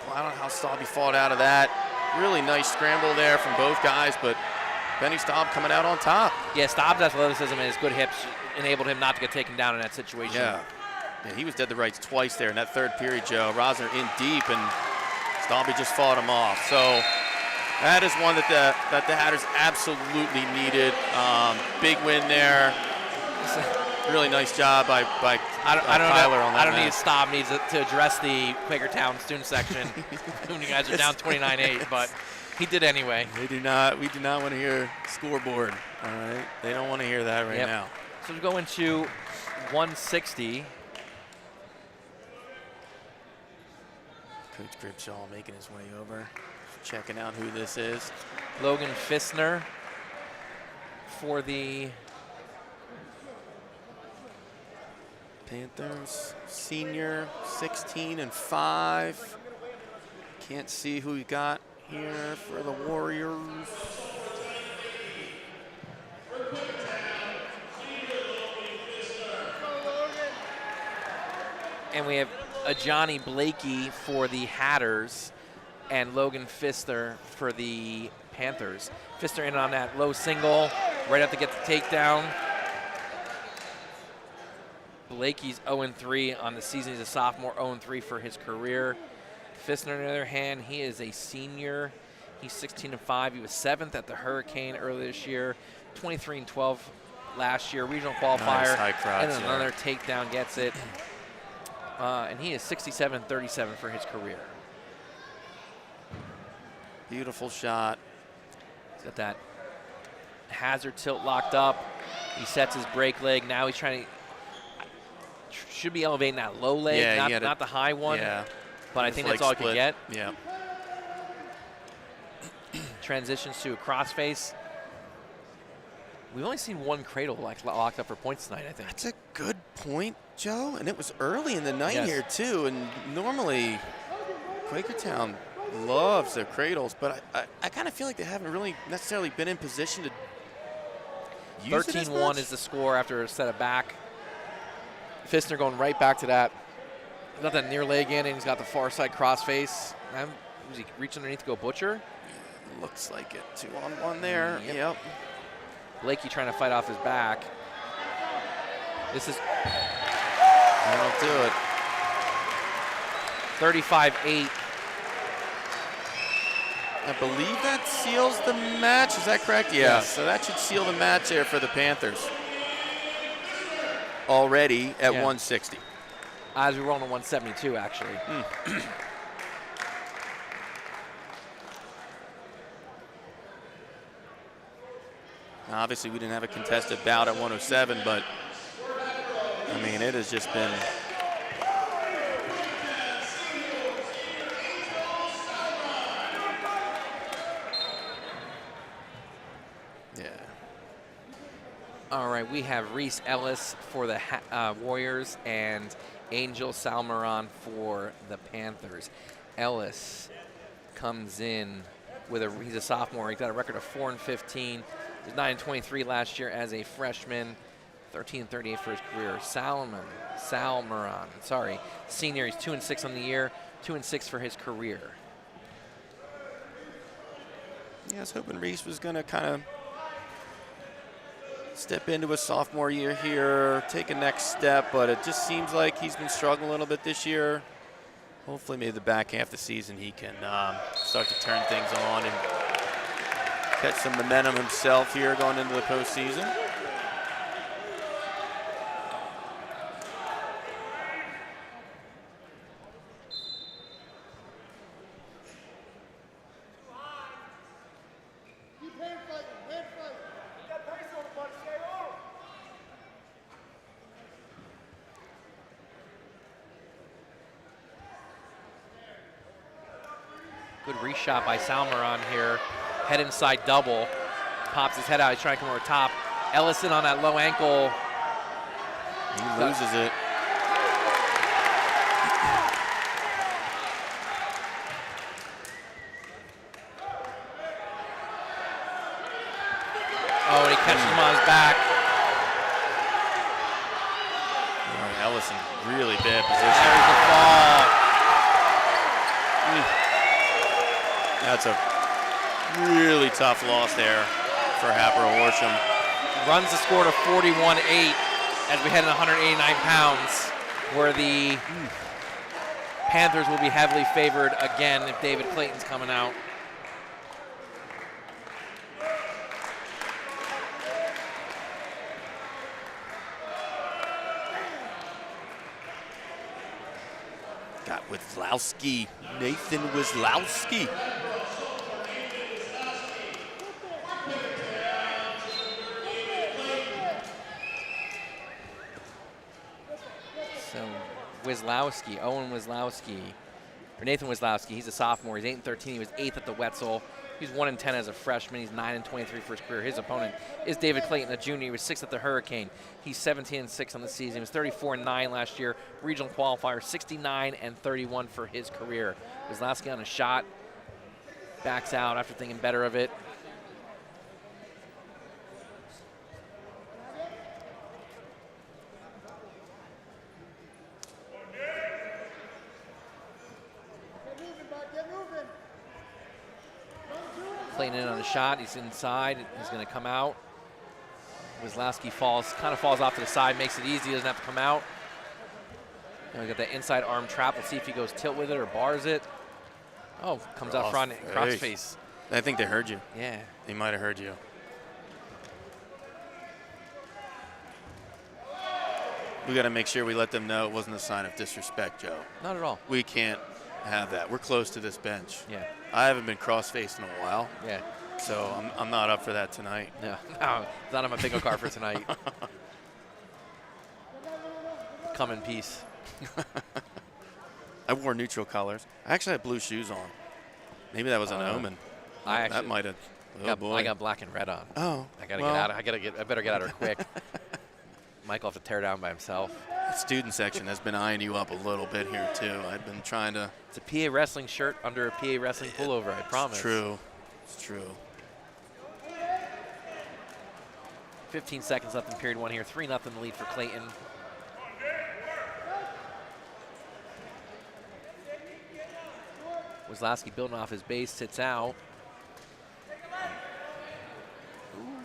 Well, I don't know how Staubby fought out of that. Really nice scramble there from both guys, but Benny Staub coming out on top. Yeah, Staub's athleticism and his good hips enabled him not to get taken down in that situation. Yeah, he was dead to rights twice there in that third period, Joe. Rosner in deep, and Staubby just fought him off. So that is one that the Hatters absolutely needed. Big win there. Really nice job by Tyler on that. I don't need Staub needs to address the Quakertown student section when you guys are down 29-8, but he did anyway. We do not want to hear scoreboard. All right, they don't want to hear that right now. So we go into 160. Coach Gribshaw making his way over, checking out who this is. Logan Fissner for the Panthers, senior, 16-5. Can't see who we got here for the Warriors. And we have a Johnny Blakey for the Hatters and Logan Pfister for the Panthers. Pfister in on that low single, right up to get the takedown. Blakey's 0-3 on the season. He's a sophomore, 0-3 for his career. Pfister, on the other hand, he is a senior. He's 16-5. He was 7th at the Hurricane earlier this year, 23-12 last year, regional qualifier. Nice high crotch, and another takedown gets it. And he is 67-37 for his career. Beautiful shot. He's got that hazard tilt locked up. He sets his break leg. Now he's trying to, should be elevating that low leg, not the high one. Yeah. But I think that's all he can get. Yeah. Transitions to a crossface. We've only seen one cradle locked up for points tonight, I think. That's a good point, Joe. And it was early in the night here, too. And normally, Quakertown loves their cradles. But I kind of feel like they haven't really necessarily been in position to use it as 13-1 much? is the score after a set of back. Fistner going right back to that. He's got that near leg in, and he's got the far side crossface. Was he reaching underneath to go butcher? Looks like it. 2-on-1 there. Yep. Blakey trying to fight off his back. This is That'll do it. 35-8. I believe that seals the match. Is that correct? Yeah. So that should seal the match there for the Panthers. Already at 160. As we were on the 172, actually. Now, obviously, we didn't have a contested bout at 107, but I mean, it has just been. Yeah. All right, we have Reese Ellis for the Warriors and Angel Salmeron for the Panthers. Ellis comes in with he's a sophomore. He's got a record of 4-15. He's 9-23 last year as a freshman. 13-38 for his career. Salmeron, senior. He's 2-6 on the year, 2-6 for his career. Yeah, I was hoping Reese was going to kind of step into his sophomore year here, take a next step, but it just seems like he's been struggling a little bit this year. Hopefully, maybe the back half of the season he can start to turn things on and catch some momentum himself here going into the postseason. Good reshot by Salmeron here. Head inside double. Pops his head out. He's trying to come over top. Ellison on that low ankle. He loses it. Oh, and he catches him on his back. Oh, Ellison, really bad position. There's the fall. That's a really tough loss there for Hatboro-Horsham. Runs the score to 41-8 as we head in 189 pounds, where the Panthers will be heavily favored again if David Clayton's coming out. Got Wizlowski, Nathan Wizlowski. So Owen Wizlowski, or Nathan Wizlowski, he's a sophomore. He's 8-13. He was 8th at the Wetzel. He's 1-10 as a freshman. He's 9-23 for his career. His opponent is David Clayton, a junior. He was 6th at the Hurricane. He's 17-6 on the season. He was 34-9 last year. Regional qualifier, 69-31 for his career. Wizlowski on a shot, backs out after thinking better of it. Clayton in on a shot. He's inside. He's going to come out. Wizlowski kind of falls off to the side, makes it easy. He doesn't have to come out. And we got that inside arm trap. We'll see if he goes tilt with it or bars it. Oh, comes out front, cross face. I think they heard you. Yeah. They might have heard you. We got to make sure we let them know it wasn't a sign of disrespect, Joe. Not at all. We can't have that. We're close to this bench. Yeah. I haven't been cross-faced in a while. Yeah. So I'm not up for that tonight. No, not on my bingo card for tonight. Come in peace. I wore neutral colors. I actually had blue shoes on. Maybe that was an omen. That might have. Oh boy. I got black and red on. Oh. I gotta get out. I better get out of here quick. Michael will have to tear down by himself. The student section has been eyeing you up a little bit here too. I've been trying to. It's a PA wrestling shirt under a PA wrestling pullover. I promise. It's true. It's true. 15 seconds left in period 1 here. 3-0 lead for Clayton. Wazlowski building off his base, sits out. Ooh.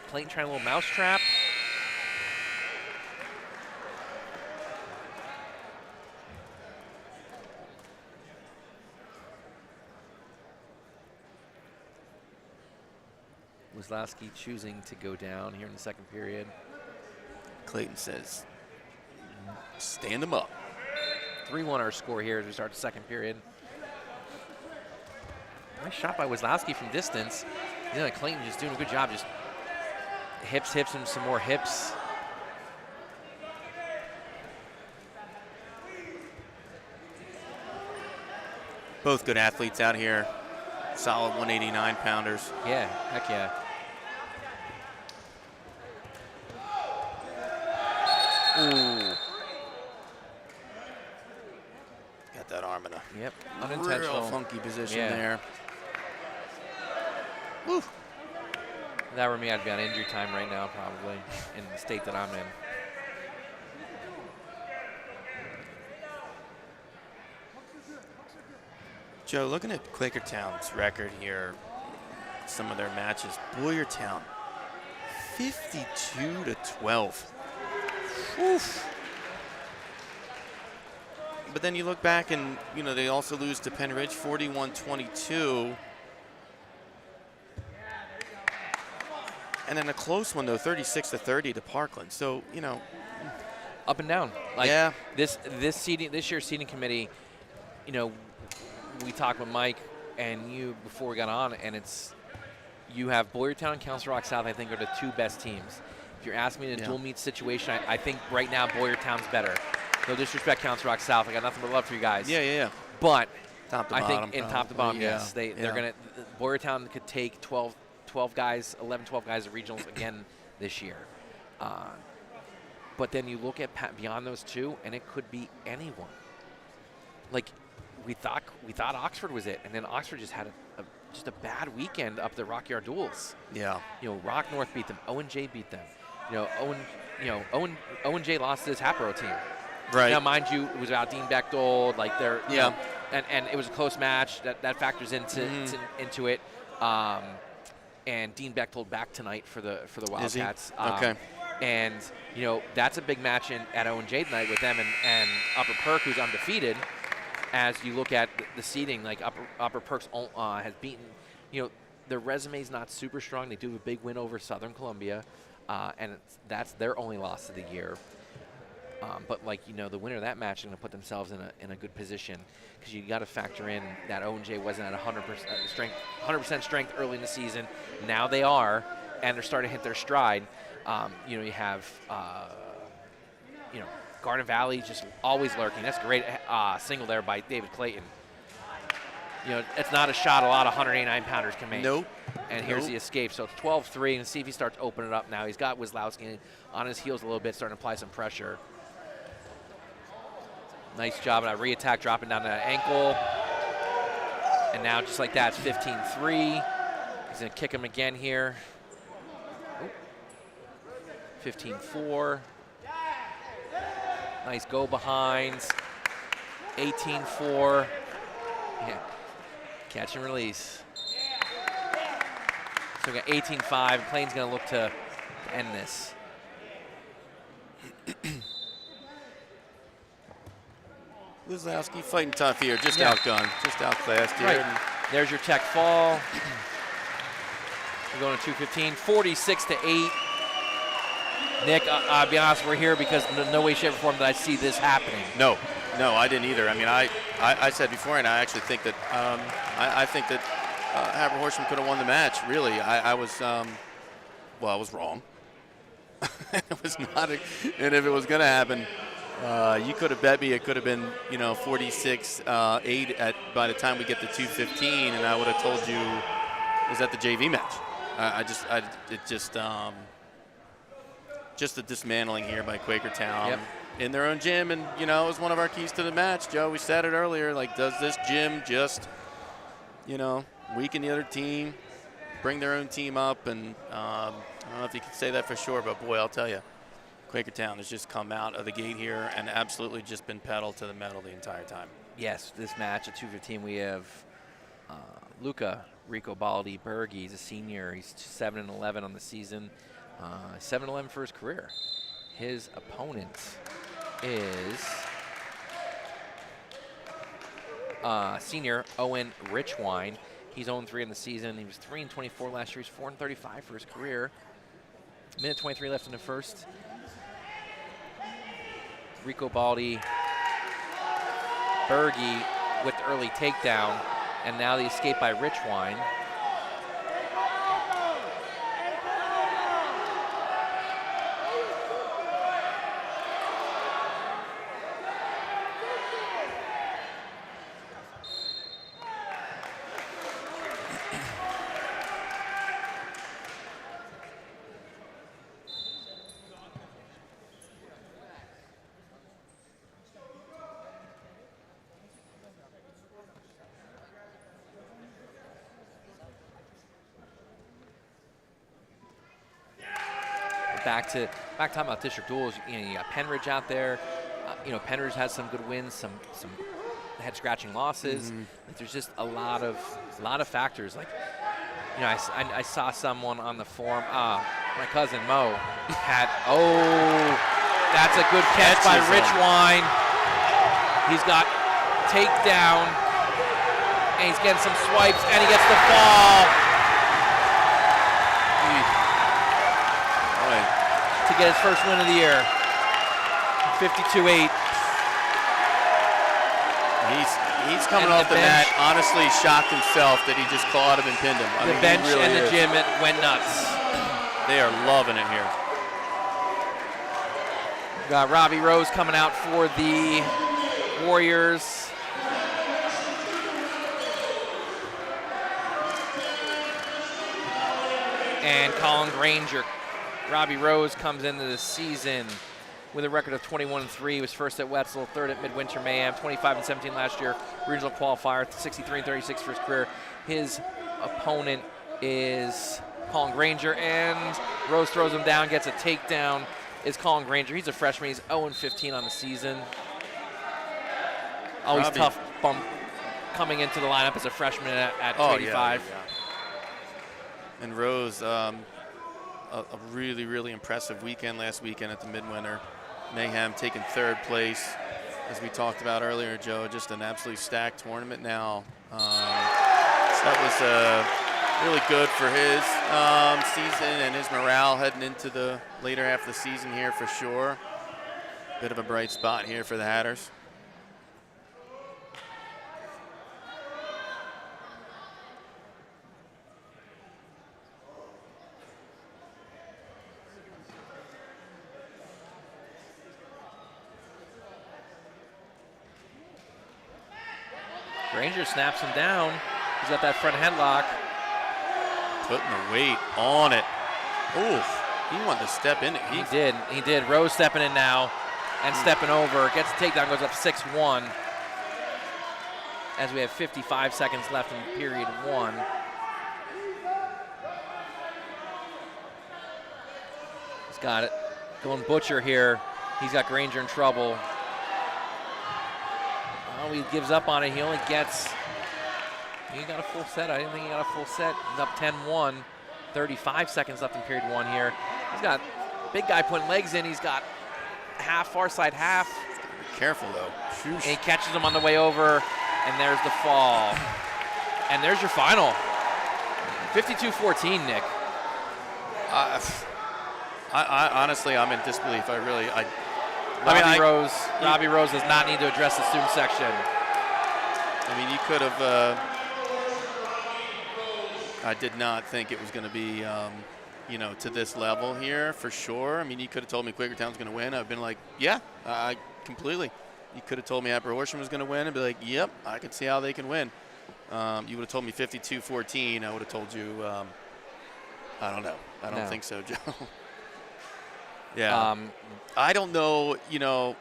Clayton trying a little mousetrap. Wazlowski choosing to go down here in the second period. Clayton says, stand him up. 3-1 our score here as we start the second period. Nice shot by Wazlowski from distance. You know, Clayton just doing a good job, just hips, and some more hips. Both good athletes out here. Solid 189-pounders. Yeah, heck yeah. Ooh. Got that arm in a unintentional. real funky position Yeah. there. Woo. If that were me, I'd be on injury time right now, probably, in the state that I'm in. Joe, looking at Quakertown's record here, some of their matches, Boyertown, 52-12. Oof. But then you look back and, you know, they also lose to Penn Ridge, 41-22. And then a close one, though, 36-30 to Parkland. So, you know. Up and down. Like, yeah. This year's seating committee, you know, we talked with Mike and you before we got on, and you have Boyertown and Council Rock South, I think, are the two best teams. If you're asking me in a dual meet situation, I think right now Boyertown's better. No disrespect, Council Rock South. I got nothing but love for you guys. Yeah. But top to I bottom, think in top to bottom, yeah. yes. They're going to – Boyertown could take 12 guys, 11, 12 guys at regionals again this year. But then you look at beyond those two, and it could be anyone. Like, we thought Oxford was it, and then Oxford just had just a bad weekend up the Rock Yard Duels. Yeah. You know, Rock North beat them. Owen J beat them. Owen J lost to his Hatboro team. Right. Now, mind you, it was about Dean Bechtold. Like they're yeah. You know, and it was a close match. That factors into it. And Dean Bechtold back tonight for the Wildcats. Okay. And you know that's a big match at Owen J tonight with them and Upper Perk, who's undefeated. As you look at the seeding, like Upper Perks has beaten, you know, their resume's not super strong. They do have a big win over Southern Columbia, and that's their only loss of the year. But like, you know, the winner of that match is going to put themselves in a good position, because you got to factor in that O&J wasn't at 100% strength early in the season. Now they are, and they're starting to hit their stride. You know, you have Garden Valley just always lurking. That's a great single there by David Clayton. You know, it's not a shot a lot of 189-pounders can make. Nope. And here's the escape. So it's 12-3, and see if he starts opening it up now. He's got Wazlowski on his heels a little bit, starting to apply some pressure. Nice job, and a re-attack dropping down the ankle. And now, just like that, it's 15-3. He's going to kick him again here. 15-4. Nice go behind. 18-4. Yeah. Catch and release. So we got 18-5. Clayton's going to look to end this. Wazlowski fighting tough here, just outgunned, just outclassed here. Right. There's your tech fall. We're going to 215, 46-8. Nick, I'll be honest, we're here because no way, shape, or form did I see this happening. No, I didn't either. I mean, I said before, and I actually think that I think that Hatboro-Horsham could have won the match. Really, I was I was wrong. It was not, and if it was going to happen, you could have bet me it could have been 46-8 by the time we get to 215, and I would have told you is that the JV match. Just the dismantling here by Quakertown in their own gym, and it was one of our keys to the match, Joe. We said it earlier, like, does this gym just weaken the other team, bring their own team up, and I don't know if you can say that for sure, but boy, I'll tell you, Quakertown has just come out of the gate here and absolutely just been pedal to the metal the entire time. Yes, this match at 2:15 we have Luca Rico Baldi Berge. He's a senior. He's 7-11 on the season. 7-11 for his career. His opponent is senior Owen Richwine. He's 0-3 in the season. He was 3-24 last year. He's 4-35 for his career. Minute 23 left in the first. Rico Baldi Berge with the early takedown, and now the escape by Richwine. Back talking about district duels. You know, you got Penridge out there. Penridge has some good wins, some head scratching losses. Like, there's just a lot of factors. Like, I saw someone on the forum. My cousin Mo had. Oh, that's a good catch by Richwine. He's got takedown, and he's getting some swipes, and he gets the fall. To get his first win of the year. 52-8. He's coming off the mat, honestly shocked himself that he just clawed him and pinned him. The bench and the gym went nuts. They are loving it here. We got Robbie Rose coming out for the Warriors. And Colin Granger. Robbie Rose comes into the season with a record of 21-3. He was first at Wetzel, third at Midwinter Mayhem, 25-17 last year, regional qualifier, 63-36 for his career. His opponent is Colin Granger, and Rose throws him down, gets a takedown. Is Colin Granger. He's a freshman. He's 0-15 on the season. Always Robbie. Tough bump coming into the lineup as a freshman at 285. Yeah. And Rose, a really, really impressive weekend last weekend at the Midwinter Mayhem, taking third place. As we talked about earlier, Joe, just an absolutely stacked tournament now. So that was really good for his season and his morale heading into the later half of the season here for sure. Bit of a bright spot here for the Hatters. Granger snaps him down. He's got that front headlock. Putting the weight on it. Oof, he wanted to step in it. He did. Rose stepping in now and stepping over. Gets a takedown, goes up 6-1. As we have 55 seconds left in period one. He's got it. Going butcher here. He's got Granger in trouble. Oh, he gives up on it. He only gets, he got a full set. I didn't think he got a full set. He's up 10-1. 35 seconds left in period one here. He's got big guy putting legs in. He's got half, far side half. Be careful though. And he catches him on the way over, and there's the fall. And there's your final. 52-14, Nick. I honestly, I'm in disbelief. Robbie Rose does not need to address the student section. I mean, you could have. I did not think it was going to be, to this level here for sure. I mean, you could have told me Quakertown's going to win. I've been like, yeah, I completely. You could have told me Hatboro-Horsham was going to win. I'd be like, yep, I could see how they can win. You would have told me 52-14. I would have told you, I don't know. I don't think so, Joe. Yeah. I don't know, you don't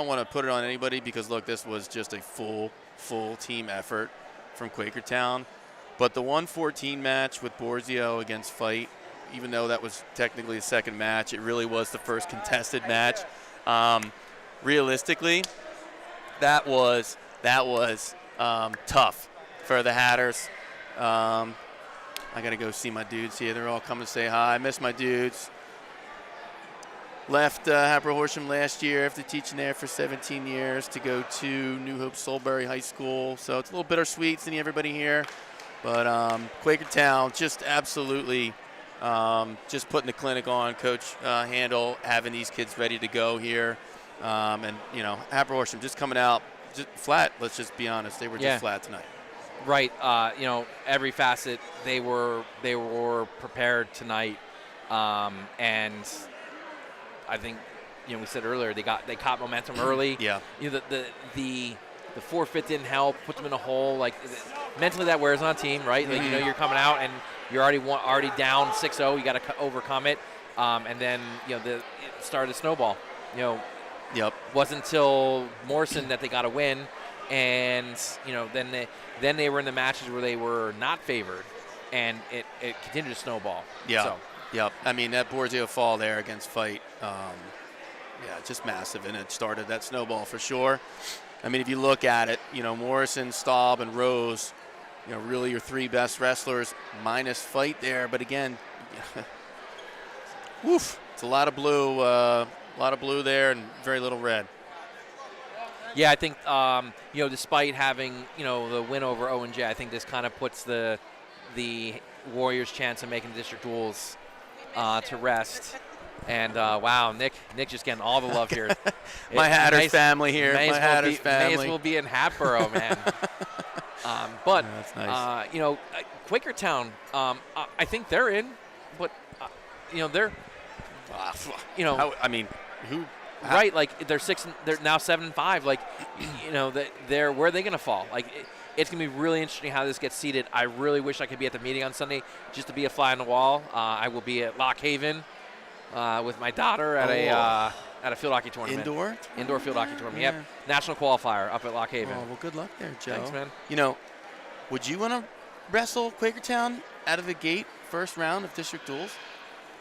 want to put it on anybody because, look, this was just a full team effort from Quakertown. But the 114 match with Borzio against Fight, even though that was technically the second match, it really was the first contested match. Realistically, that was tough for the Hatters. I got to go see my dudes here. They're all coming to say hi. I miss my dudes. Left Hatboro-Horsham last year after teaching there for 17 years to go to New Hope Soulbury High School. So it's a little bittersweet seeing everybody here. But Quakertown, just absolutely just putting the clinic on. Coach Handel having these kids ready to go here. And, you know, Hatboro-Horsham just coming out just flat. Let's just be honest. They were just flat tonight. Right. You know, every facet, they were prepared tonight. And I think, you know, we said earlier they caught momentum early. Yeah. You know, the forfeit didn't help, put them in a hole. Like mentally, that wears on a team, right? Like, you know, you're coming out and you're already down 6-0. You got to overcome it. And then, you know, it started to snowball. You know. Yep. Wasn't until Morrison that they got a win, and you know, then they were in the matches where they were not favored, and it continued to snowball. Yeah. So. Yep. I mean, that Borzio fall there against Fight, just massive, and it started that snowball for sure. I mean, if you look at it, you know, Morrison, Staub, and Rose, you know, really your three best wrestlers minus Fight there. But again, woof, it's a lot of blue. A lot of blue there and very little red. Yeah, I think, you know, despite having, you know, the win over O&J, I think this kind of puts the Warriors' chance of making district duels to rest. And, wow, Nick just getting all the love here. My Hatters family here. My Hatters family. May as well be in Hatboro, man. But, that's nice. You know, Quakertown, I think they're in, but, you know, they're, you know. I mean, who? Right, like they're now 7-5. Like, you know, where are they going to fall? Like, it's going to be really interesting how this gets seeded. I really wish I could be at the meeting on Sunday just to be a fly on the wall. I will be at Lock Haven with my daughter at a field hockey tournament. Indoor field hockey tournament. Yeah. Yep, national qualifier up at Lock Haven. Oh, well, good luck there, Joe. Thanks, man. You know, would you want to wrestle Quakertown out of the gate first round of district duels?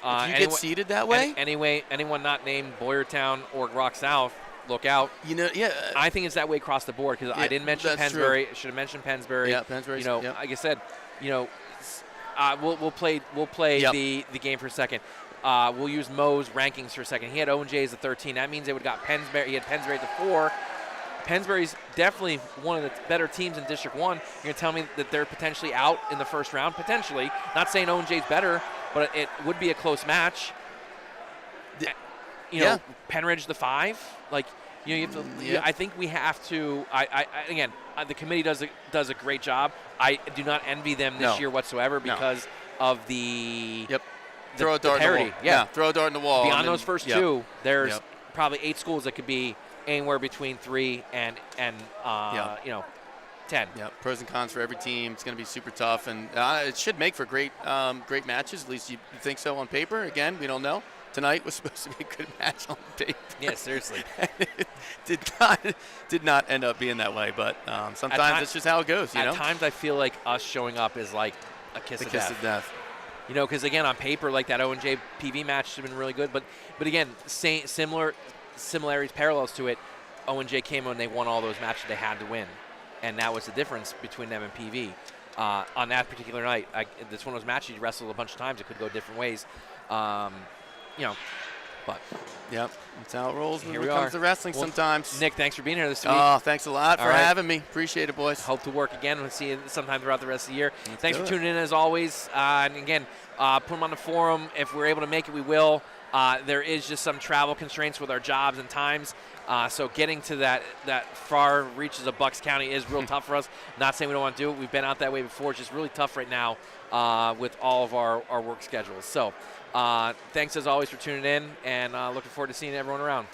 If you get seeded that way? Anyone not named Boyertown or Rock South, look out. You know, yeah. I think it's that way across the board because I didn't mention Pennsbury. Should have mentioned Pennsbury. Yeah, Pennsbury. You know, like I said, you know, we'll play the game for a second. We'll use Mo's rankings for a second. He had O&J as a 13. That means they would have got Pennsbury. He had Pennsbury at the 4. Pennsbury's definitely one of the better teams in District 1. You're going to tell me that they're potentially out in the first round? Potentially. Not saying O&J's better, but it would be a close match. You know, Penridge the 5. Like, you know, you have to, I think we have to. Again, the committee does a great job. I do not envy them this year whatsoever because of the throw a dart parity. in the wall. Yeah, throw a dart in the wall. Beyond those first two, there's probably 8 schools that could be anywhere between 3 and 10. Yeah, pros and cons for every team. It's going to be super tough, and it should make for great matches. At least you think so on paper. Again, we don't know. Tonight was supposed to be a good match on paper. Yeah, seriously. It did not end up being that way, but sometimes it's just how it goes. At times, I feel like us showing up is like a kiss of death. You know, because again, on paper, like that O&J PV match has been really good, but again, similarities, parallels to it. O&J came in and they won all those matches they had to win, and that was the difference between them and PV. On that particular night, it's one of those matches you wrestled a bunch of times. It could go different ways. You know, but that's how it rolls when it comes to wrestling sometimes. Nick, thanks for being here this week. Oh, thanks a lot for having me. Appreciate it, boys. Hope to work again. We'll see you sometime throughout the rest of the year. Thanks for tuning in as always. And again, put them on the forum. If we're able to make it, we will. There is just some travel constraints with our jobs and times. So getting to that far reaches of Bucks County is real tough for us. Not saying we don't want to do it. We've been out that way before. It's just really tough right now with all of our work schedules. So thanks as always for tuning in, and looking forward to seeing everyone around.